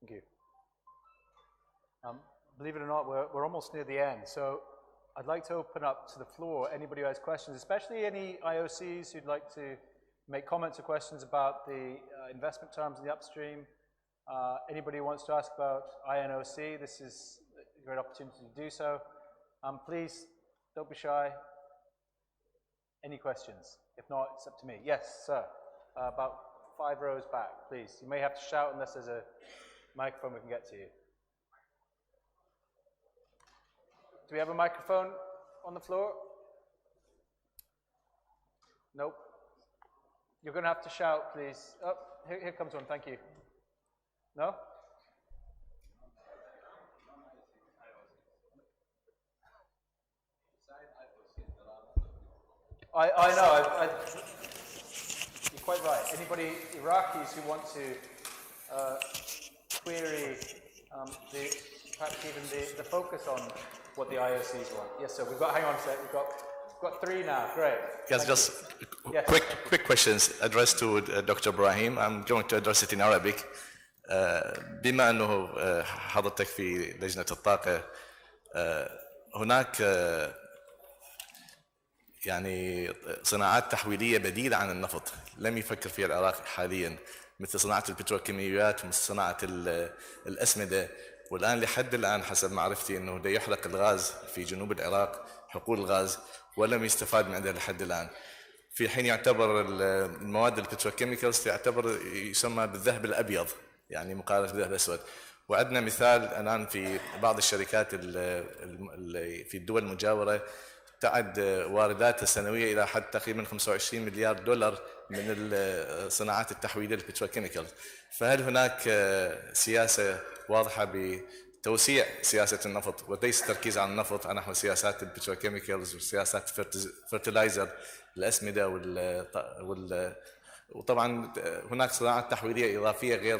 Thank you. Believe it or not, we're almost near the end, so I'd like to open up to the floor anybody who has questions, especially any IOCs who'd like to make comments or questions about the investment terms in the upstream. Anybody who wants to ask about INOC, this is a great opportunity to do so. Please, don't be shy. Any questions? If not, it's up to me. Yes, sir. About 5 rows back, please. You may have to shout unless there's a microphone we can get to you. Do we have a microphone on the floor? Nope. You're going to have to shout, please. Oh, here comes one. Thank you. No? I know. You're quite right. Anybody, Iraqis who want to query perhaps even the focus on what the IOCs want. Yes, sir. Hang on a sec. We've got 3 now. Great. Yes, just quick questions addressed to Dr. Ibrahim. I'm going to address it in Arabic. بما أنه حضرتك في لجنة الطاقة، هناك يعني صناعات تحويلية بديلة عن النفط لم يفكر فيها العراق حاليا، مثل صناعة البتروكيماويات ومثل صناعة الأسمدة. والآن لحد الآن حسب معرفتي أنه دا يحرق الغاز في جنوب العراق، حقول الغاز، ولم يستفاد من عندها لحد الآن، في حين يعتبر المواد البتروكيميكالز تعتبر يسمى بالذهب الأبيض، يعني مقارنة بالذهب الأسود. وعندنا مثال الآن في بعض الشركات في الدول المجاورة تعد وارداتها السنوية إلى حد تقريبا 25 مليار دولار من الصناعات التحويلية البتروكيميكالز. فهل هناك سياسة واضحة بتوسيع سياسة النفط وليس التركيز على النفط نحو سياسات البتروكيميكالز وسياسات الفرتلايزر، الأسمدة وطبعا هناك صناعات تحويلية إضافية غير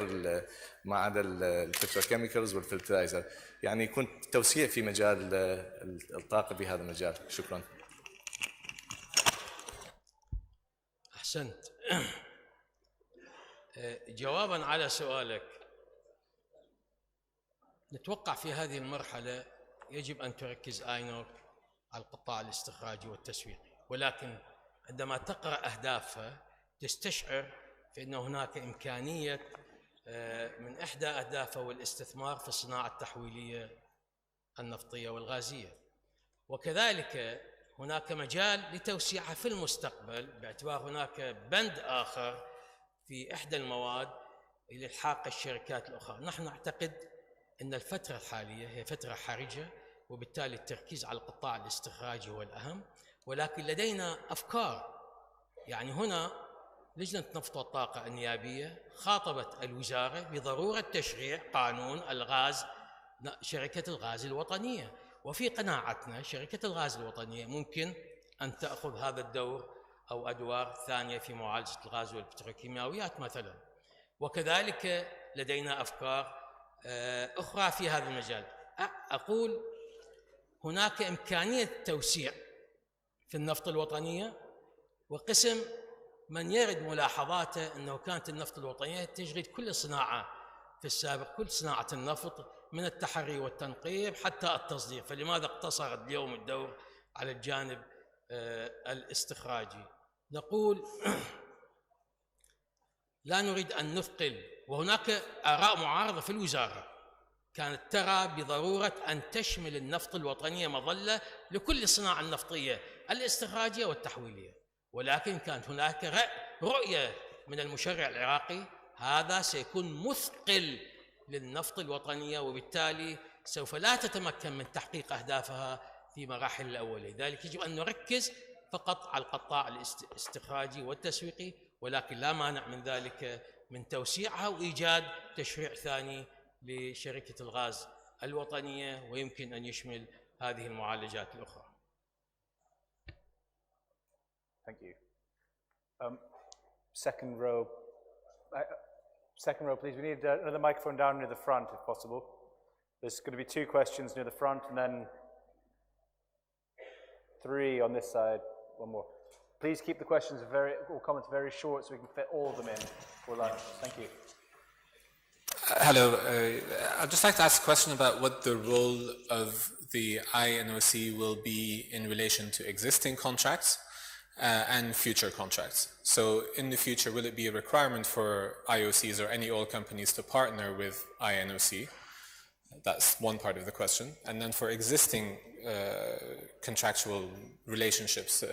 ما عدا البتروكيميكالز والفرتلايزر، يعني يكون توسيع في مجال الطاقة بهذا المجال. شكرا. أحسنت. جوابا على سؤالك، نتوقع في هذه المرحلة يجب أن تركز آينوك على القطاع الاستخراجي والتسويقي، ولكن عندما تقرأ أهدافها تستشعر فإن هناك إمكانية من إحدى أهدافها والاستثمار في الصناعة التحويلية النفطية والغازية، وكذلك هناك مجال لتوسيعها في المستقبل باعتبار هناك بند آخر في إحدى المواد لإلحاق الشركات الأخرى. نحن نعتقد أن الفترة الحالية هي فترة حرجة، وبالتالي التركيز على القطاع الاستخراجي هو الأهم، ولكن لدينا أفكار. يعني هنا لجنة نفط والطاقة النيابية خاطبت الوزارة بضرورة تشريع قانون الغاز، شركة الغاز الوطنية، وفي قناعتنا شركة الغاز الوطنية ممكن أن تأخذ هذا الدور أو أدوار ثانية في معالجة الغاز والبتروكيماويات مثلا. وكذلك لدينا أفكار أخرى في هذا المجال. أقول هناك إمكانية توسيع في النفط الوطنية، وقسم من يرد ملاحظاته أنه كانت النفط الوطنية تشغل كل صناعة في السابق، كل صناعة النفط من التحري والتنقيب حتى التصدير. فلماذا اقتصر اليوم الدور على الجانب الاستخراجي؟ نقول لا نريد أن نثقل، وهناك آراء معارضة في الوزارة كانت ترى بضرورة أن تشمل النفط الوطنية مظلة لكل الصناعة النفطية الاستخراجية والتحويلية، ولكن كانت هناك رؤية من المشرع العراقي هذا سيكون مثقل للنفط الوطنية، وبالتالي سوف لا تتمكن من تحقيق أهدافها في مراحل الأولية. لذلك يجب أن نركز فقط على القطاع الاستخراجي والتسويقي، ولكن لا مانع من ذلك من توسيعها وإيجاد تشريع ثاني لشركة الغاز الوطنية، ويمكن أن يشمل هذه المعالجات الأخرى. Thank you. Second row, please. We need another microphone down near the front, if possible. There's going to be 2 questions near the front, and then 3 on this side. One more. Please keep the questions or comments very short, so we can fit all of them in for lunch. Thank you. Hello. I'd just like to ask a question about what the role of the INOC will be in relation to existing contracts and future contracts. So in the future, will it be a requirement for IOCs or any oil companies to partner with INOC? That's one part of the question. And then for existing contractual relationships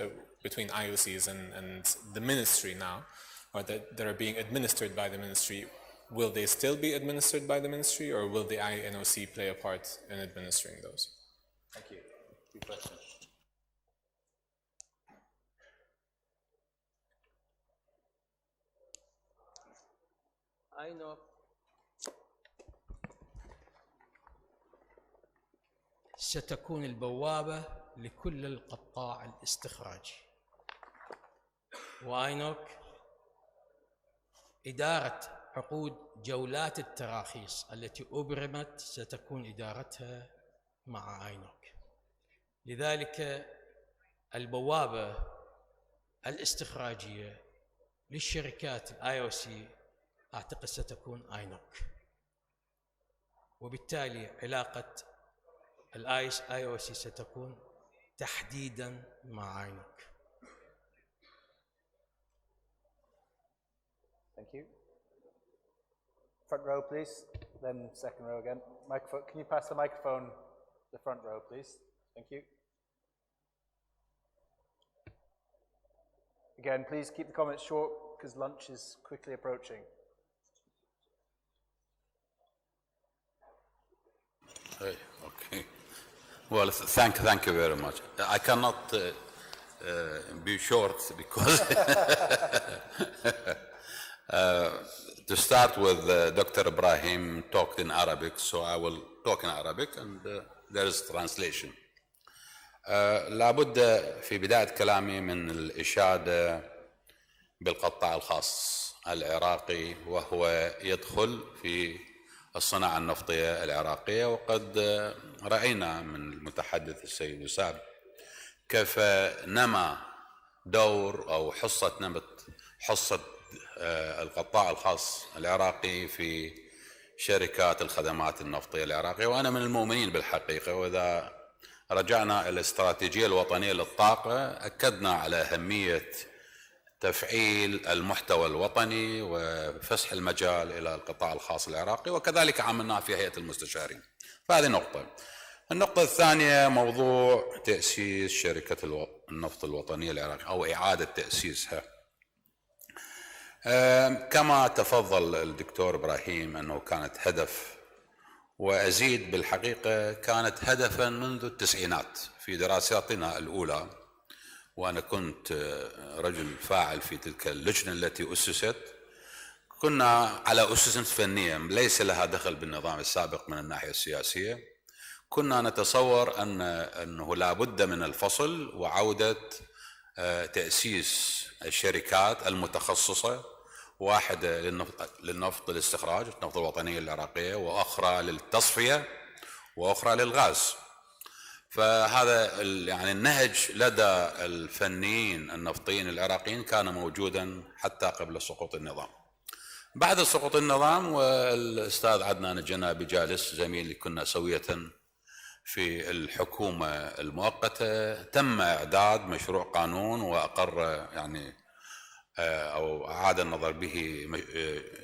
between IOCs and the ministry now, or that are being administered by the ministry, will they still be administered by the ministry, or will the INOC play a part in administering those? Thank you. Good question. ستكون البوابة لكل القطاع الاستخراجي، وآينوك إدارة عقود جولات التراخيص التي أبرمت ستكون إدارتها مع آينوك. لذلك البوابة الاستخراجية للشركات الIOC أعتقد ستكون آينوك، وبالتالي علاقة الIOC ستكون تحديدا مع آينوك. Thank you. Front row, please. Then second row again. Microphone. Can you pass the microphone to the front row, please? Thank you. Again, please keep the comments short because lunch is quickly approaching. Okay. Well, thank you very much. I cannot be short because to start with, Dr. Ibrahim talked in Arabic, so I will talk in Arabic and there is translation. لابد في بداية كلامي من الإشادة بالقطاع الخاص العراقي، وهو يدخل في الصناعة النفطية العراقية، وقد رأينا من المتحدث السيد وسام كيف نما دور أو حصة القطاع الخاص العراقي في شركات الخدمات النفطية العراقية، وأنا من المؤمنين بالحقيقة. وإذا رجعنا إلى الاستراتيجية الوطنية للطاقة أكدنا على أهمية تفعيل المحتوى الوطني وفسح المجال إلى القطاع الخاص العراقي، وكذلك عملنا في هيئة المستشارين. فهذه نقطة. النقطة الثانية موضوع تأسيس شركة النفط الوطنية العراقية أو إعادة تأسيسها. كما تفضل الدكتور إبراهيم أنه كانت هدف، وأزيد بالحقيقة كانت هدفا منذ التسعينات في دراساتنا الأولى، وأنا كنت رجل فاعل في تلك اللجنة التي أسست. كنا على أسس فنية ليس لها دخل بالنظام السابق من الناحية السياسية. كنا نتصور أنه لا بد من الفصل وعودة تأسيس الشركات المتخصصة، واحدة للنفط الاستخراج النفط الوطنية العراقية، وأخرى للتصفية، وأخرى للغاز. فهذا يعني النهج لدى الفنيين النفطيين العراقيين كان موجودا حتى قبل سقوط النظام. بعد سقوط النظام والأستاذ عدنان الجنابي جالس زميلي كنا سوية في الحكومة المؤقتة تم إعداد مشروع قانون وأقر يعني أو أعاد النظر به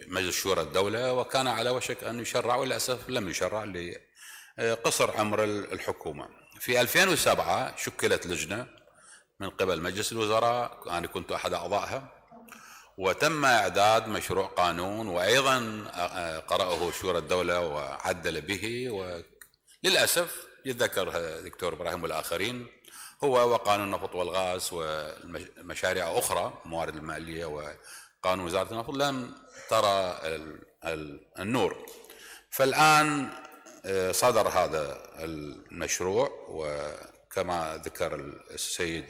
مجلس شورى الدولة وكان على وشك أن يشرع وللأسف لم يشرع لقصر عمر الحكومة. في 2007 شكلت لجنة من قبل مجلس الوزراء أنا كنت أحد أعضائها وتم إعداد مشروع قانون وأيضا قرأه شورى الدولة وعدل به وللأسف يتذكر دكتور إبراهيم والآخرين هو وقانون النفط والغاز ومشاريع أخرى موارد المالية وقانون وزارة النفط لم ترى النور. فالآن صدر هذا المشروع وكما ذكر السيد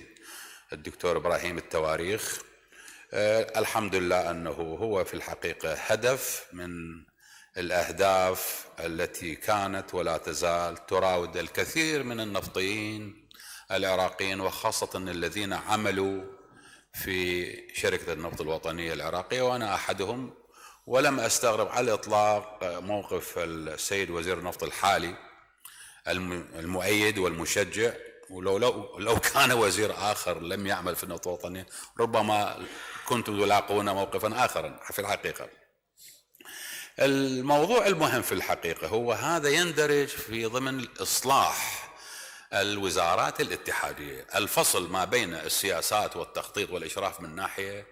الدكتور إبراهيم التواريخ الحمد لله أنه هو في الحقيقة هدف من الأهداف التي كانت ولا تزال تراود الكثير من النفطيين العراقيين وخاصة الذين عملوا في شركة النفط الوطنية العراقية وأنا أحدهم. ولم أستغرب على الإطلاق موقف السيد وزير النفط الحالي المؤيد والمشجع ولو كان وزير آخر لم يعمل في النفط الوطني ربما كنتم تلاقون موقفا آخر في الحقيقة. الموضوع المهم في الحقيقة هو هذا يندرج في ضمن إصلاح الوزارات الاتحادية، الفصل ما بين السياسات والتخطيط والإشراف من ناحية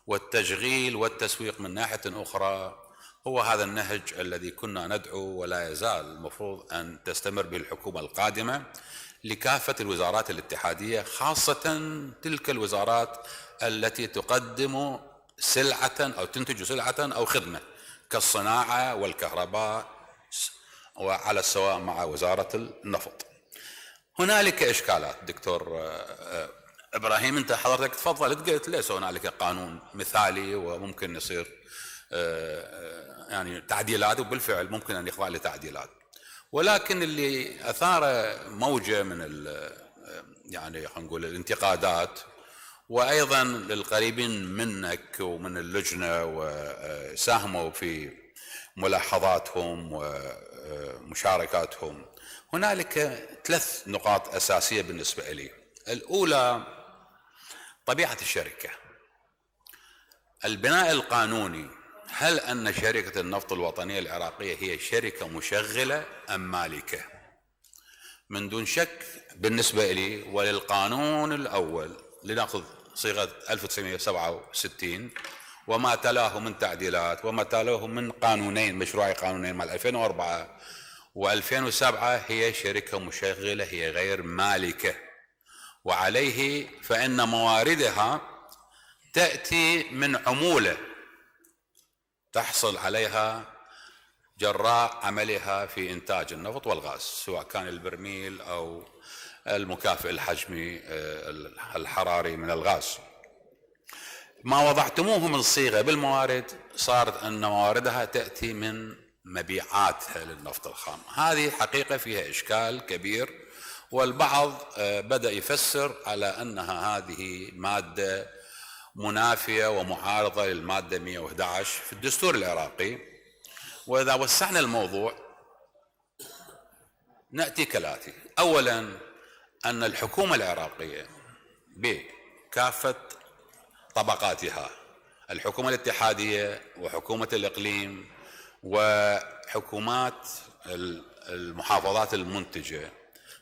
والتشغيل والتسويق من ناحية أخرى. هو هذا النهج الذي كنا ندعو ولا يزال المفروض أن تستمر به الحكومة القادمة لكافة الوزارات الاتحادية خاصة تلك الوزارات التي تقدم سلعة أو تنتج سلعة أو خدمة كالصناعة والكهرباء وعلى السواء مع وزارة النفط. هنالك إشكالات دكتور إبراهيم أنت حضرتك تفضلت قلت ليس هنالك قانون مثالي وممكن يصير يعني تعديلات وبالفعل ممكن أن يخضع لتعديلات ولكن اللي أثار موجة من يعني خلينا نقول الانتقادات وأيضا للقريبين منك ومن اللجنة وساهموا في ملاحظاتهم ومشاركاتهم. هنالك 3 نقاط أساسية بالنسبة لي. الأولى طبيعة الشركة، البناء القانوني، هل أن شركة النفط الوطنية العراقية هي شركة مشغلة أم مالكة؟ من دون شك بالنسبة لي وللقانون الأول لنأخذ صيغة 1967 وما تلاه من تعديلات وما تلاه من قانونين مشروعي قانونين مال 2004 و2007 هي شركة مشغلة هي غير مالكة وعليه فإن مواردها تأتي من عمولة تحصل عليها جراء عملها في إنتاج النفط والغاز سواء كان البرميل أو المكافئ الحجمي الحراري من الغاز. ما وضعتموه من صيغة بالموارد صارت أن مواردها تأتي من مبيعاتها للنفط الخام. هذه حقيقة فيها إشكال كبير والبعض بدأ يفسر على أنها هذه مادة منافية ومعارضة للمادة 111 في الدستور العراقي. وإذا وسعنا الموضوع نأتي كالآتي. أولا أن الحكومة العراقية بكافة طبقاتها الحكومة الاتحادية وحكومة الإقليم وحكومات المحافظات المنتجة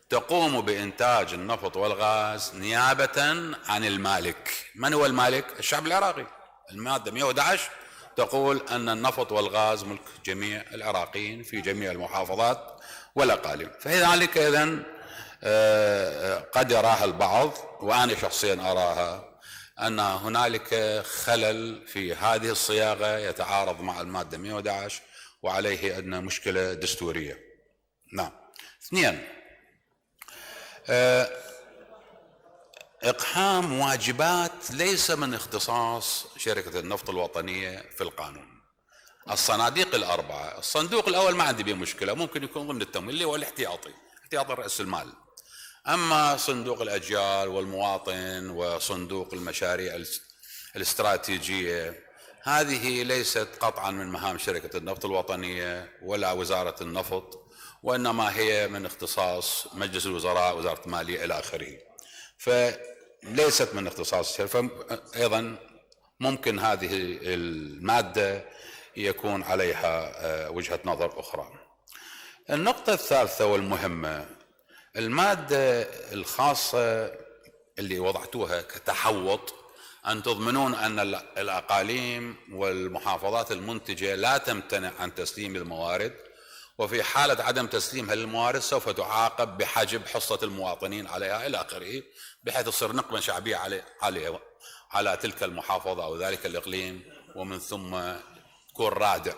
تقوم بإنتاج النفط والغاز نيابة عن المالك. من هو المالك؟ الشعب العراقي. المادة 111 تقول أن النفط والغاز ملك جميع العراقيين في جميع المحافظات والأقاليم. فلذلك إذن قد يراها البعض وأنا شخصيا أراها أن هنالك خلل في هذه الصياغة يتعارض مع المادة 111 وعليه أن مشكلة دستورية. نعم. 2 إقحام واجبات ليس من اختصاص شركة النفط الوطنية في القانون. الصناديق ال4 الصندوق الأول ما عندي به مشكلة ممكن يكون ضمن التمويل اللي هو الاحتياطي احتياطي رأس المال. أما صندوق الأجيال والمواطن وصندوق المشاريع الاستراتيجية هذه ليست قطعا من مهام شركة النفط الوطنية ولا وزارة النفط، وإنما هي من اختصاص مجلس الوزراء، وزارة المالية إلى آخره، فليست من اختصاص الشركة. أيضا ممكن هذه المادة يكون عليها وجهة نظر أخرى. النقطة الثالثة والمهمة، المادة الخاصة اللي وضعتوها كتحوط، أن تضمنون أن الأقاليم والمحافظات المنتجة لا تمتنع عن تسليم الموارد، وفي حالة عدم تسليمها للموارد سوف تعاقب بحجب حصة المواطنين عليها إلى آخره، بحيث تصير نقمة شعبية على تلك المحافظة أو ذلك الإقليم، ومن ثم تكون رادع.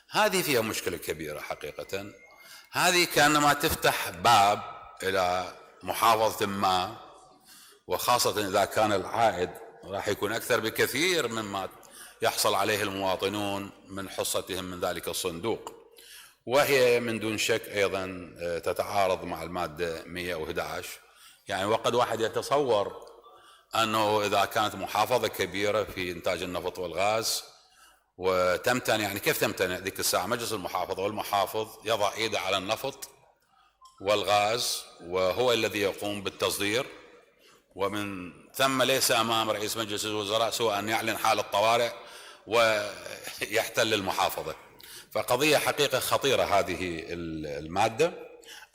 هذه فيها مشكلة كبيرة حقيقة. هذه كأنما تفتح باب إلى محافظة ما، وخاصة إذا كان العائد راح يكون أكثر بكثير مما يحصل عليه المواطنون من حصتهم من ذلك الصندوق، وهي من دون شك أيضا تتعارض مع المادة 111. يعني وقد واحد يتصور أنه إذا كانت محافظة كبيرة في إنتاج النفط والغاز وتمتنع، يعني كيف تمتنع؟ ذيك الساعة مجلس المحافظة والمحافظ يضع إيده على النفط والغاز وهو الذي يقوم بالتصدير، ومن ثم ليس أمام رئيس مجلس الوزراء سوى أن يعلن حالة طوارئ ويحتل المحافظة. فقضية حقيقة خطيرة هذه المادة.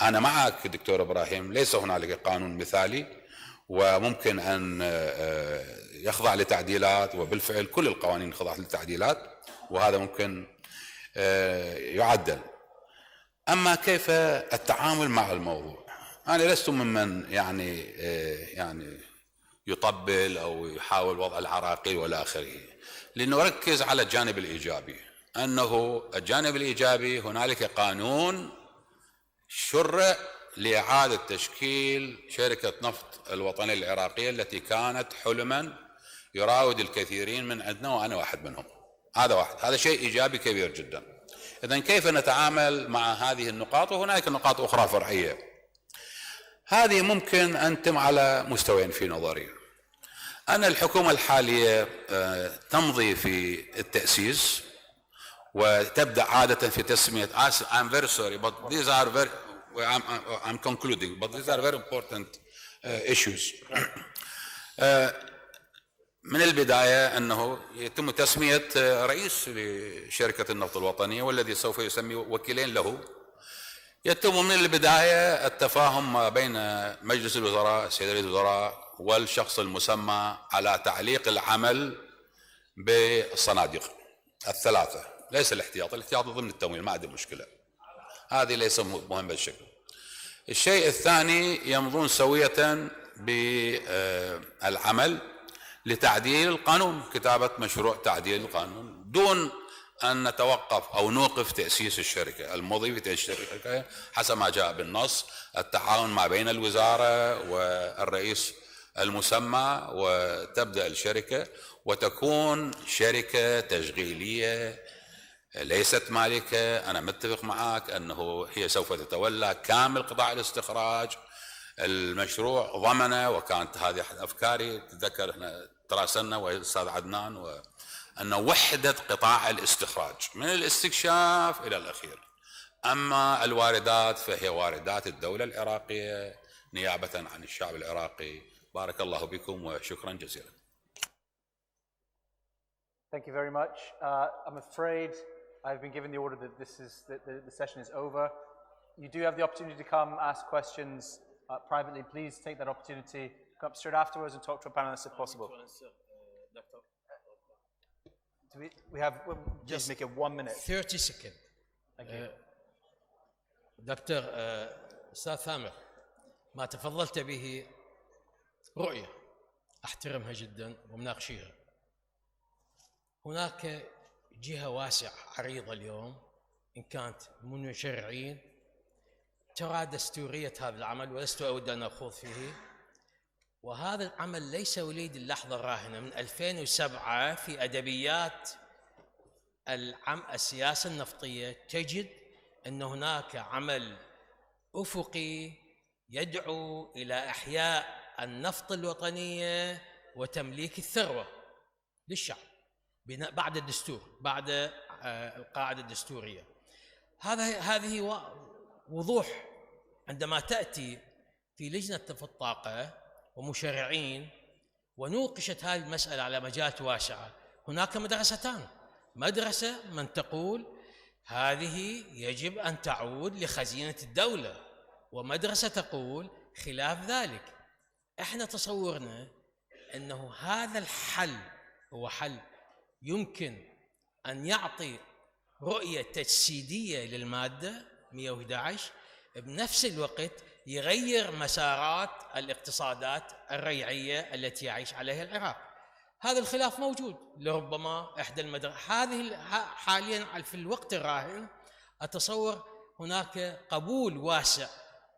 أنا معك دكتور إبراهيم، ليس هنالك قانون مثالي وممكن أن يخضع لتعديلات، وبالفعل كل القوانين خضعت للتعديلات، وهذا ممكن يعدل. أما كيف التعامل مع الموضوع، أنا لست ممن يعني يطبل أو يحاول وضع العراقيل ولا آخره، لأنه أركز على الجانب الإيجابي، أنه الجانب الإيجابي هنالك قانون شرع لإعادة تشكيل شركة نفط الوطنية العراقية التي كانت حلما يراود الكثيرين من عندنا وأنا واحد منهم. هذا واحد، هذا شيء إيجابي كبير جدا. إذن كيف نتعامل مع هذه النقاط؟ وهناك نقاط أخرى فرعية. هذه ممكن أنتم على مستويين في نظري. أن الحكومة الحالية تمضي في التأسيس وتبدأ عادة في تسمية I'm very sorry but these are very I'm concluding but these are very important issues. من البداية أنه يتم تسمية رئيس لشركة النفط الوطنية والذي سوف يسمي وكيلين له. يتم من البداية التفاهم ما بين مجلس الوزراء سيد رئيس الوزراء والشخص المسمى على تعليق العمل بالصناديق الثلاثة، ليس الاحتياط ضمن التمويل، ما عندي مشكلة، هذه ليس مهم بالشكل. الشيء الثاني، يمضون سوية بالعمل لتعديل القانون، كتابة مشروع تعديل القانون، دون أن نتوقف أو نوقف تأسيس الشركة. المضي في تأسيس الشركة حسب ما جاء بالنص التعاون ما بين الوزارة والرئيس المسمى، وتبدأ الشركة وتكون شركة تشغيلية ليست مالكة. أنا متفق معك أنه هي سوف تتولى كامل قطاع الاستخراج. المشروع ضمنه، وكانت هذه أحد أفكاري، تذكر احنا تراسلنا والأستاذ عدنان، وأن وحدة قطاع الاستخراج من الاستكشاف إلى الأخير. أما الواردات فهي واردات الدولة العراقية نيابة عن الشعب العراقي. بارك الله بكم وشكرا جزيلا. Thank you very much. I'm afraid I've been given the order that the session is over. You do have the opportunity to come ask questions privately. Please take that opportunity. Come up straight afterwards and talk to a panelist if possible. We'll just make it 1 minute. 30 seconds. Thank you. دكتور أستاذ ثامر، ما تفضلت به رؤية أحترمها جدا ومناقشيها. هناك جهة واسعة عريضة اليوم إن كانت من المشرعين ترى دستورية هذا العمل، ولست أود أن أخوض فيه. وهذا العمل ليس وليد اللحظة الراهنة، من 2007 في أدبيات السياسة النفطية تجد أن هناك عمل أفقي يدعو إلى إحياء النفط الوطنية وتمليك الثروة للشعب. بعد الدستور، بعد القاعدة الدستورية. هذه وضوح عندما تأتي في لجنة الطاقة ومشرعين ونوقشت هذه المسألة على مجالات واسعة. هناك مدرستان، مدرسة من تقول هذه يجب أن تعود لخزينة الدولة، ومدرسة تقول خلاف ذلك. احنا تصورنا أنه هذا الحل هو حل يمكن أن يعطي رؤية تجسيدية للمادة 111، بنفس الوقت يغير مسارات الاقتصادات الريعية التي يعيش عليها العراق. هذا الخلاف موجود، لربما إحدى هذه حاليا في الوقت الراهن أتصور هناك قبول واسع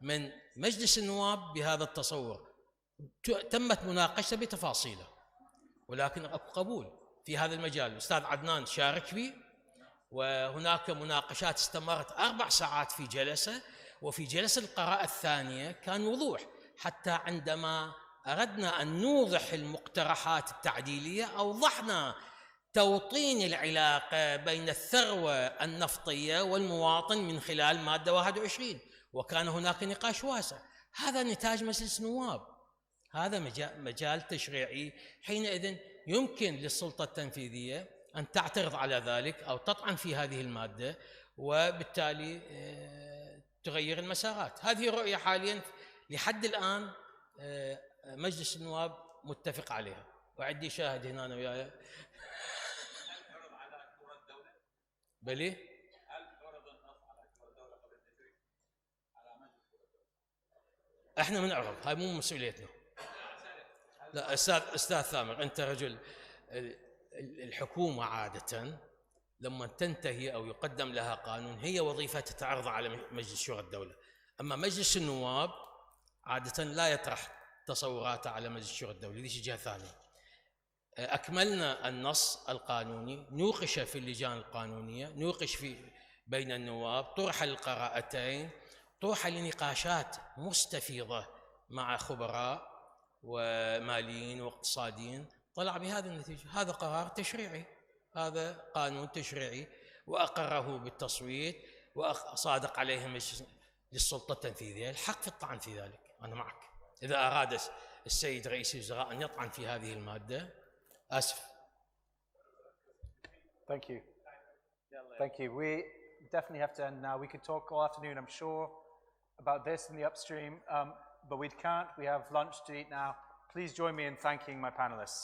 من مجلس النواب بهذا التصور، تمت مناقشة بتفاصيله، ولكن أكو قبول في هذا المجال. الأستاذ عدنان شارك فيه، وهناك مناقشات استمرت 4 ساعات في جلسة، وفي جلسة القراءة الثانية كان وضوح، حتى عندما أردنا أن نوضح المقترحات التعديلية أوضحنا توطين العلاقة بين الثروة النفطية والمواطن من خلال مادة 21، وكان هناك نقاش واسع. هذا نتاج مجلس النواب، هذا مجال تشريعي، حينئذ يمكن للسلطة التنفيذية أن تعترض على ذلك أو تطعن في هذه المادة، وبالتالي تغير المسارات. هذه الرؤية حاليا لحد الآن مجلس النواب متفق عليها، وعندي شاهد هنا وياي. بلي؟ احنا بنعرض، هاي مو مسؤوليتنا. لا استاذ ثامر، انت رجل. الحكومة عادة لما تنتهي او يقدم لها قانون هي وظيفتها تعرض على مجلس شورى الدولة، اما مجلس النواب عادة لا يطرح تصوراته على مجلس شورى الدولة، هذه جهة ثانية. أكملنا النص القانوني، نوقش في اللجان القانونية، نوقش في بين النواب، طرح للقراءتين، طرح لنقاشات مستفيضة مع خبراء وماليين واقتصاديين، طلع بهذه النتيجة. هذا قرار تشريعي، هذا قانون تشريعي، وأقره بالتصويت وصادق عليه مجلس للسلطة التنفيذية. الحق في الطعن في ذلك، أنا معك. إذا أراد السيد رئيس الوزراء أن يطعن في هذه المادة، آسف. Thank you. Thank you. We definitely have to end now. We could talk all afternoon, I'm sure, about this in the upstream, but we can't. We have lunch to eat now. Please join me in thanking my panelists.